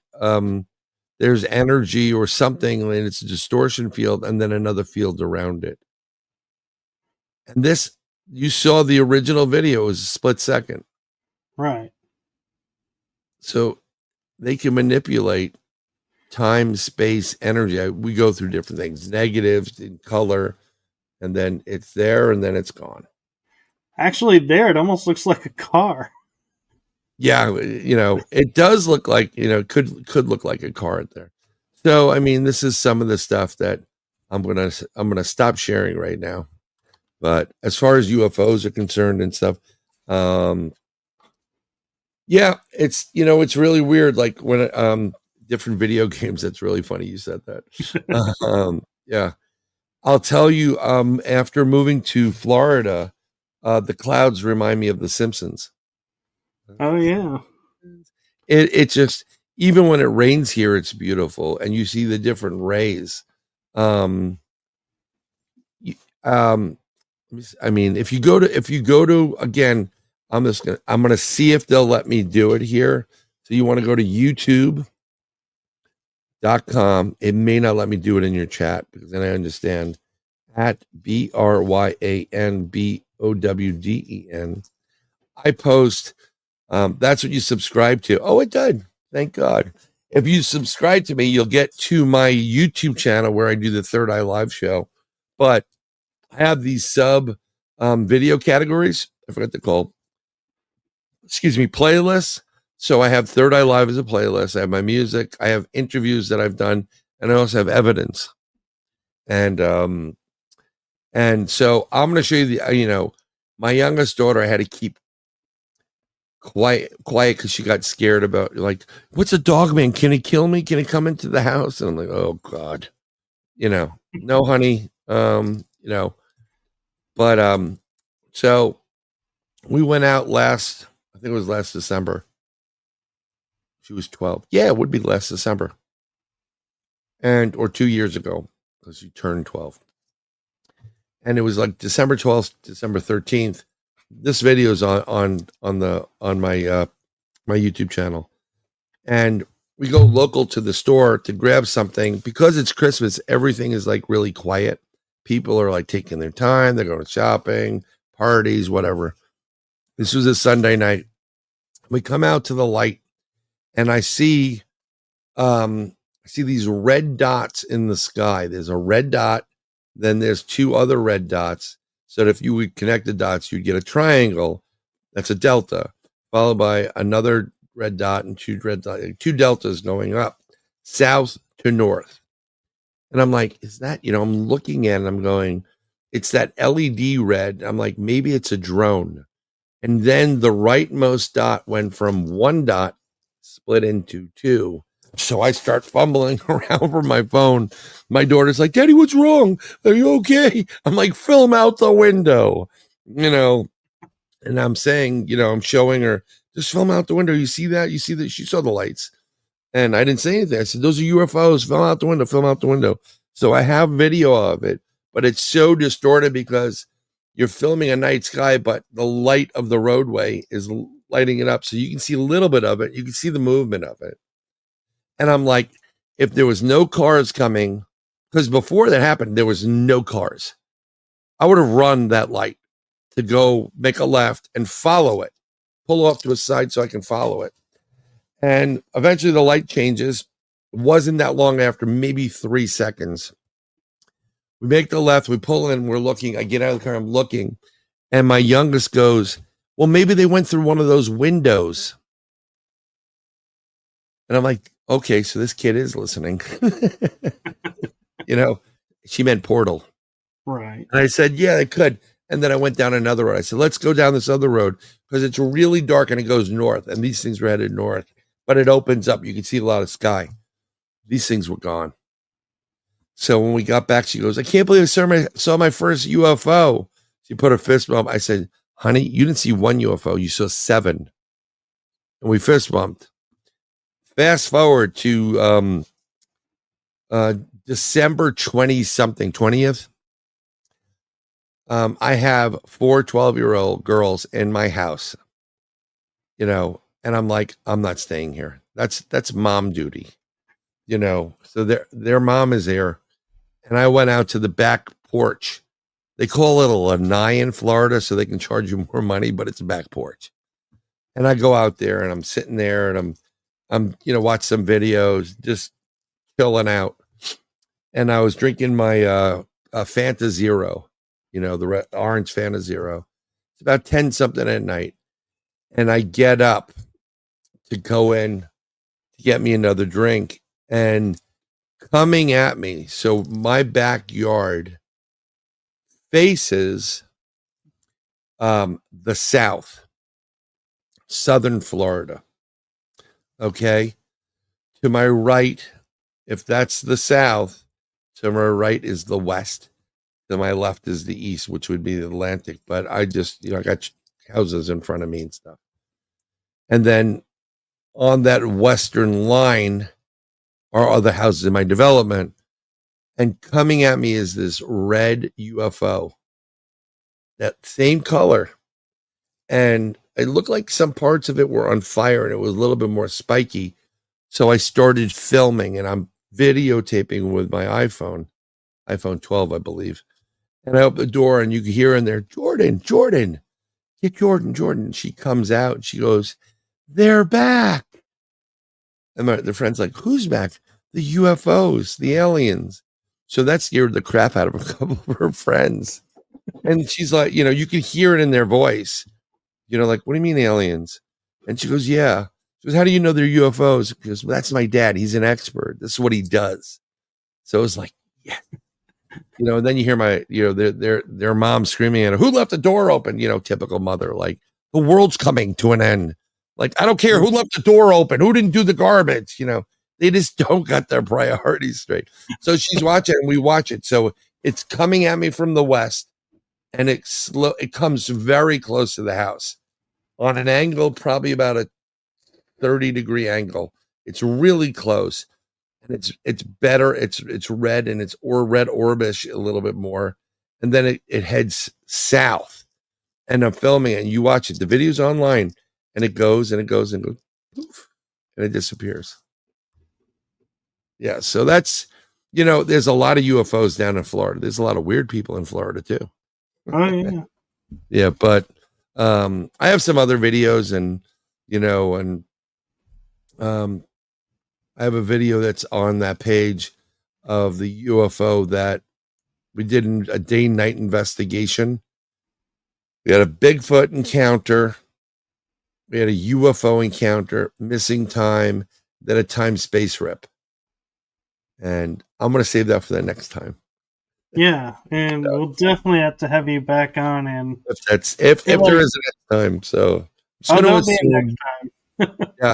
there's energy or something, and it's a distortion field, and then another field around it. And this, you saw the original video, it was a split second. Right. So they can manipulate time, space, energy. We go through different things, negatives in color, and then it's there and then it's gone. Actually, it almost looks like a car. Yeah, it does look like, could look like a car there. So, I mean, this is some of the stuff that I'm gonna stop sharing right now. But as far as UFOs are concerned and stuff, yeah, it's it's really weird. Like when different video games. That's really funny you said that. Yeah, I'll tell you. After moving to Florida, the clouds remind me of The Simpsons. Oh yeah. It just, even when it rains here, it's beautiful, and you see the different rays. I mean, if you go to again, I'm gonna see if they'll let me do it here. So you want to go to YouTube.com. It may not let me do it in your chat, because then I understand at BRYANBOWDEN. I post. That's what you subscribe to. Oh, it did. Thank God. If you subscribe to me, you'll get to my YouTube channel where I do the Third Eye Live show. But I have these sub video categories. I forgot to call. Excuse me, playlists. So I have Third Eye Live as a playlist. I have my music. I have interviews that I've done, and I also have evidence. And so I'm going to show you my youngest daughter, I had to keep quiet because she got scared about, like, what's a dog man? Can he kill me? Can he come into the house? And I'm like, oh God, no, honey. But so we went out I think it was last December. She was 12. Yeah, it would be last December. Or 2 years ago, because she turned 12. And it was like December 12th, December 13th. This video is on my my YouTube channel. And we go local to the store to grab something. Because it's Christmas, everything is like really quiet. People are like taking their time. They're going shopping, parties, whatever. This was a Sunday night. We come out to the light, and I see these red dots in the sky. There's a red dot, then there's two other red dots. So that if you would connect the dots, you'd get a triangle. That's a delta, followed by another red dot and two deltas going up, south to north. And I'm like, is that, I'm looking at it, I'm going, it's that LED red. I'm like, maybe it's a drone. And then the rightmost dot went from one dot split into two. So I start fumbling around for my phone. My daughter's like, Daddy, what's wrong? Are you okay? I'm like, film out the window, and I'm saying, I'm showing her, just film out the window. You see that? You see that? She saw the lights. And I didn't say anything. I said, those are UFOs. Film out the window. So I have video of it, but it's so distorted because you're filming a night sky, but the light of the roadway is lighting it up. So you can see a little bit of it. You can see the movement of it. And I'm like, if there was no cars coming, because before that happened, there was no cars. I would have run that light to go make a left and follow it, pull off to a side so I can follow it. And eventually the light changes. It wasn't that long after, maybe 3 seconds. We make the left, we pull in, we're looking. I get out of the car, I'm looking. And my youngest goes, well, maybe they went through one of those windows. And I'm like, okay, so this kid is listening. She meant portal. Right. And I said, yeah, they could. And then I went down another road. I said, let's go down this other road because it's really dark and it goes north. And these things were headed north, but it opens up. You can see a lot of sky. These things were gone. So when we got back, she goes, I can't believe I saw my first UFO. She put her fist bump. I said, honey, you didn't see one UFO. You saw 7. And we fist bumped. Fast forward to December 20th. I have 4 12-year-old girls in my house, and I'm like, I'm not staying here. That's mom duty, so their mom is there. And I went out to the back porch. They call it a lanai in Florida, so they can charge you more money, but it's a back porch. And I go out there and I'm sitting there and I'm watch some videos, just chilling out. And I was drinking my Fanta Zero, the orange Fanta Zero. It's about 10 something at night. And I get up to go in to get me another drink. And coming at me, so my backyard faces the southern Florida. Okay. To my right, if that's the south, to my right is the west. To my left is the east, which would be the Atlantic. But I just, I got houses in front of me and stuff. And then on that western line are other houses in my development. And coming at me is this red UFO, that same color. And it looked like some parts of it were on fire and it was a little bit more spiky. So I started filming and I'm videotaping with my iPhone 12, I believe. And I open the door and you can hear in there, Jordan, get Jordan. She comes out and she goes, they're back. And the friend's like, who's back? The UFOs, the aliens. So that scared the crap out of a couple of her friends. And she's like, you can hear it in their voice. Like, what do you mean aliens? And she goes, yeah. She goes, how do you know they're UFOs? Because that's my dad. He's an expert. This is what he does. So it was like, yeah. And then you hear my, their mom screaming at her, who left the door open? Typical mother, like, the world's coming to an end. Like, I don't care who left the door open, who didn't do the garbage, they just don't got their priorities straight. So she's watching and we watch it. So it's coming at me from the west and it comes very close to the house on an angle, probably about a 30-degree angle. It's really close. And it's better. It's red and it's red orbish a little bit more. And then it heads south. And I'm filming it and you watch it. The video's online and it goes and it goes and goes poof, and it disappears. Yeah. So that's, there's a lot of UFOs down in Florida. There's a lot of weird people in Florida too. Oh yeah. Yeah. But I have some other videos and I have a video that's on that page of the UFO that we did in a day-night investigation. We had a Bigfoot encounter. We had a UFO encounter, missing time, then a time-space rip. And I'm going to save that for the next time. Yeah, and we'll definitely have to have you back on. And if there is a next time, so I'm there'll be a next time. Yeah.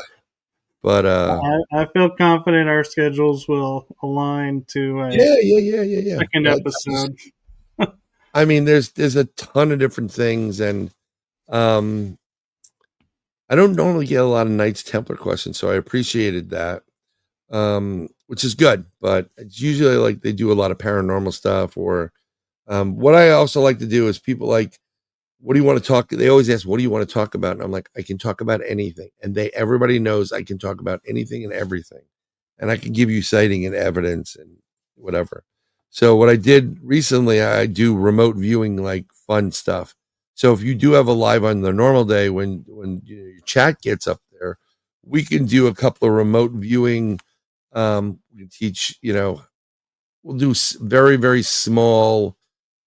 But I feel confident our schedules will align to a second episode. I mean, there's a ton of different things, and I don't normally get a lot of Knights Templar questions, so I appreciated that, which is good. But it's usually like they do a lot of paranormal stuff or What I also like to do is people like, what do you want to talk? They always ask, what do you want to talk about? And I'm like, I can talk about anything. And everybody knows I can talk about anything and everything. And I can give you citing and evidence and whatever. So what I did recently, I do remote viewing, like fun stuff. So if you do have a live on the normal day, when your chat gets up there, we can do a couple of remote viewing. We teach, we'll do very, very small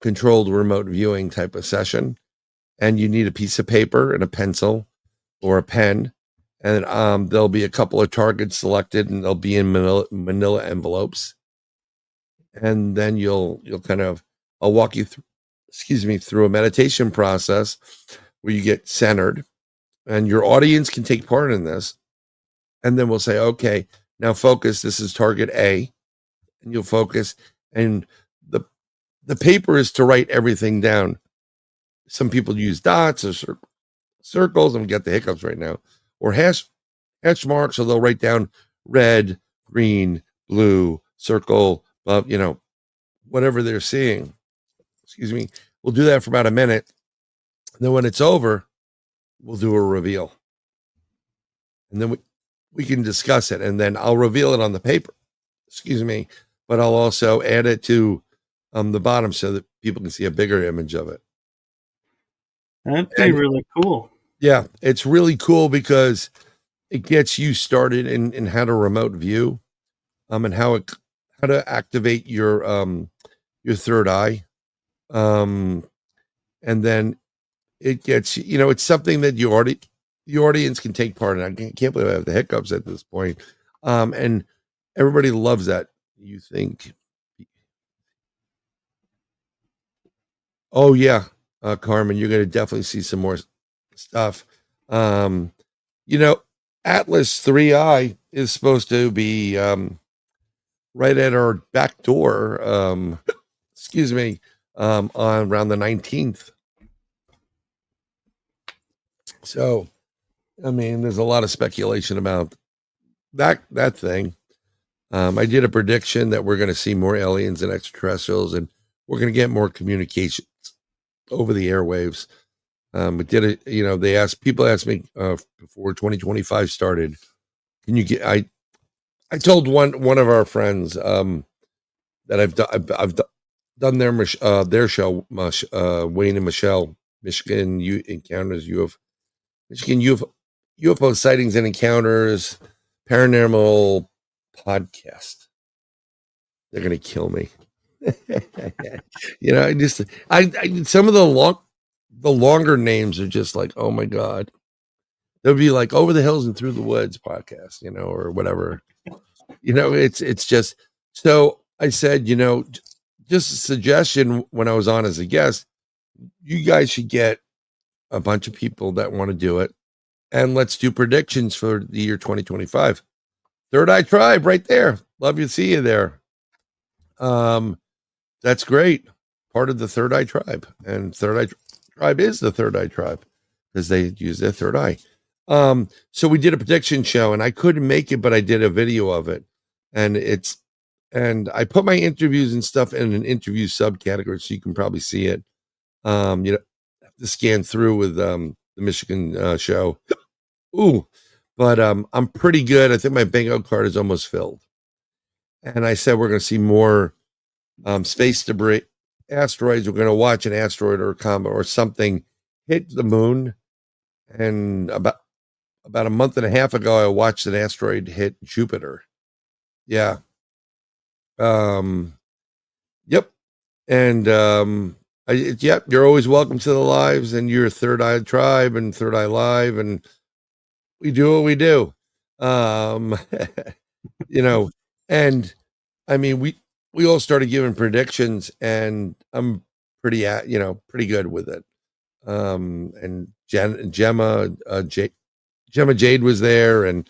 controlled remote viewing type of session. And you need a piece of paper and a pencil or a pen. And there'll be a couple of targets selected, and they'll be in manila envelopes. And then you'll kind of, I'll walk you through a meditation process where you get centered, and your audience can take part in this. And then we'll say, okay, now focus. This is target A, and you'll focus. And the paper is to write everything down. Some people use dots or circles. I'm get the hiccups right now, or hash marks. So they'll write down red, green, blue, circle, whatever they're seeing. Excuse me. We'll do that for about a minute. And then when it's over, we'll do a reveal. And then we can discuss it. And then I'll reveal it on the paper. Excuse me. But I'll also add it to the bottom so that people can see a bigger image of it. That'd be really cool. Yeah, it's really cool because it gets you started in how to remote view, and how to activate your third eye, and then it gets, it's something that the audience can take part in. I can't believe I have the hiccups at this point, and everybody loves that. You think, oh yeah, Carmen, you're going to definitely see some more stuff. Atlas 3i is supposed to be right at our back door. Excuse me, on around the 19th. So, I mean, there's a lot of speculation about that thing. I did a prediction that we're going to see more aliens and extraterrestrials, and we're going to get more communications over the airwaves. But people asked me before 2025 started, can you get, I told one of our friends that I've done their show, Wayne and Michelle, Michigan Encounters Michigan UFO Sightings and Encounters Paranormal Podcast. They're gonna kill me. Some of the longer names are just like, oh my god. They'll be like Over the Hills and Through the Woods podcast, or whatever. It's just, so I said, just a suggestion when I was on as a guest, you guys should get a bunch of people that want to do it, and let's do predictions for the year 2025. Third Eye Tribe right there. Love you. See you there. That's great. Part of the Third Eye Tribe, and Third Eye Tribe is the Third Eye Tribe because they use their third eye. So we did a prediction show, and I couldn't make it, but I did a video of it, and I put my interviews and stuff in an interview subcategory, so you can probably see it. Have to scan through with the Michigan show. Ooh, but I'm pretty good. I think my bingo card is almost filled. And I said we're going to see more space debris, asteroids. We're going to watch an asteroid or a comet or something hit the moon. And about a month and a half ago, I watched an asteroid hit Jupiter. Yeah. Yep. And you're always welcome to the lives, and your Third Eye Tribe and Third Eye Live, and we do what we do. And I mean, we all started giving predictions, and I'm pretty good with it. And Gemma Jade was there, and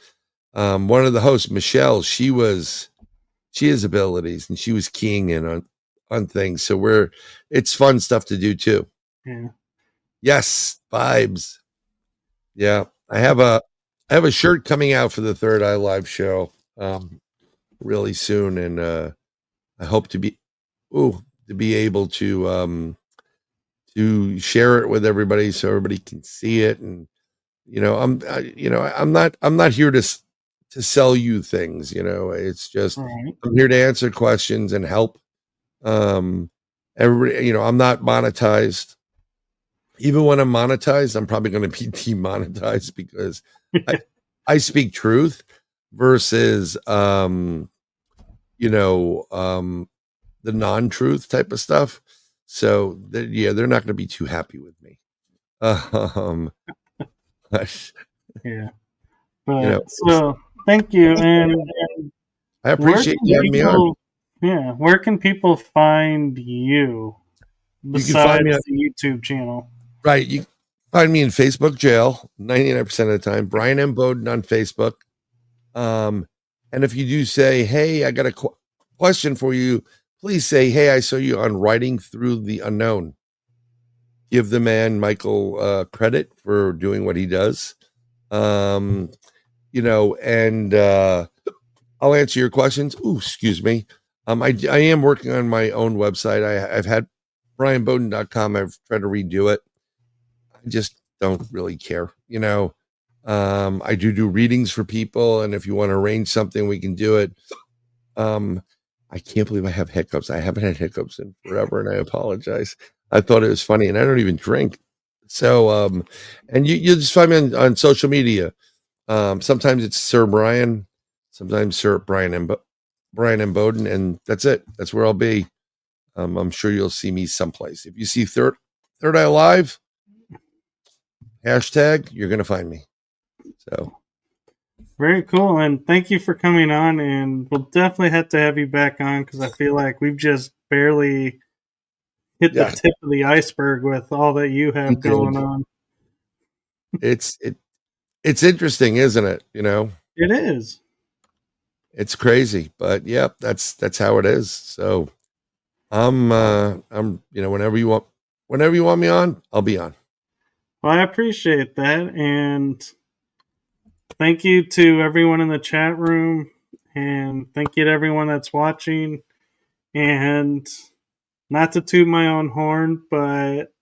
one of the hosts, Michelle, she has abilities, and she was keying in on things. So it's fun stuff to do too. Yeah. Yes, vibes. Yeah, I have a shirt coming out for the Third Eye Live show really soon, and I hope to be to be able to share it with everybody so everybody can see it. And I'm not here to sell you things. It's just Right. I'm here to answer questions and help. Everybody, I'm not monetized. Even when I'm monetized, I'm probably going to be demonetized because I speak truth versus the non-truth type of stuff. So they're not going to be too happy with me. Yeah. But so thank you. And I appreciate you having me on. Yeah, where can people find you You can find besides me on, the YouTube channel? right. You can find me in Facebook jail 99% of the time. Bryan M. Bowden on Facebook. And if you do say, hey, I got a question for you, please say, hey, I saw you on Writing Through the Unknown. Give the man Michael credit for doing what he does. And I'll answer your questions. Ooh, excuse me. I am working on my own website. I've had bryanbowden.com. I've tried to redo it. I just don't really care. I do readings for people, and if you want to arrange something, we can do it. I can't believe I have hiccups. I haven't had hiccups in forever, and I apologize. I thought it was funny, and I don't even drink. So, and you just find me on social media. Sometimes it's Sir Bryan, sometimes Sir Bryan M. Bowden, and that's it. That's where I'll be. I'm sure you'll see me someplace. If you see Third Eye Live, hashtag, you're gonna find me. So very cool, and thank you for coming on. And we'll definitely have to have you back on because I feel like we've just barely hit the tip of the iceberg with all that you have going on. It's interesting, isn't it? It is. It's crazy, but yeah, that's how it is. So I'm whenever you want me on, I'll be on. Well, I appreciate that, and thank you to everyone in the chat room, and thank you to everyone that's watching. And not to toot my own horn, but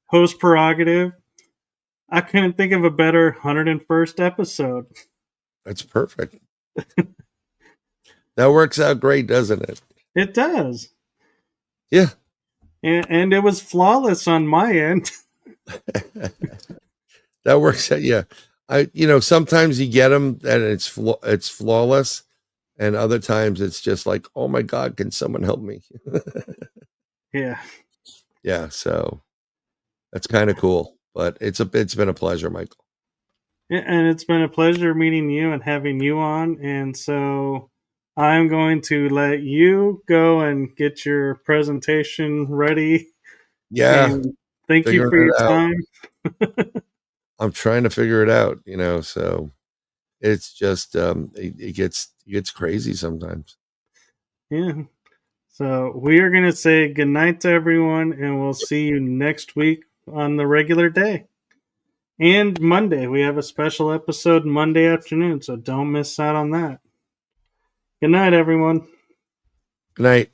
host prerogative. I couldn't think of a better 101st episode. That's perfect. That works out great, doesn't it? It does. Yeah. And it was flawless on my end. That works out. Yeah. Sometimes you get them and it's flawless. And other times it's just like, oh my God, can someone help me? Yeah. Yeah. So that's kind of cool, but it's been a pleasure, Michael. And it's been a pleasure meeting you and having you on. And so I'm going to let you go and get your presentation ready. Yeah. And thank you for your time. I'm trying to figure it out, so it's just, it gets crazy sometimes. Yeah. So we are going to say goodnight to everyone, and we'll see you next week on the regular day. And Monday, we have a special episode Monday afternoon, so don't miss out on that. Good night, everyone. Good night.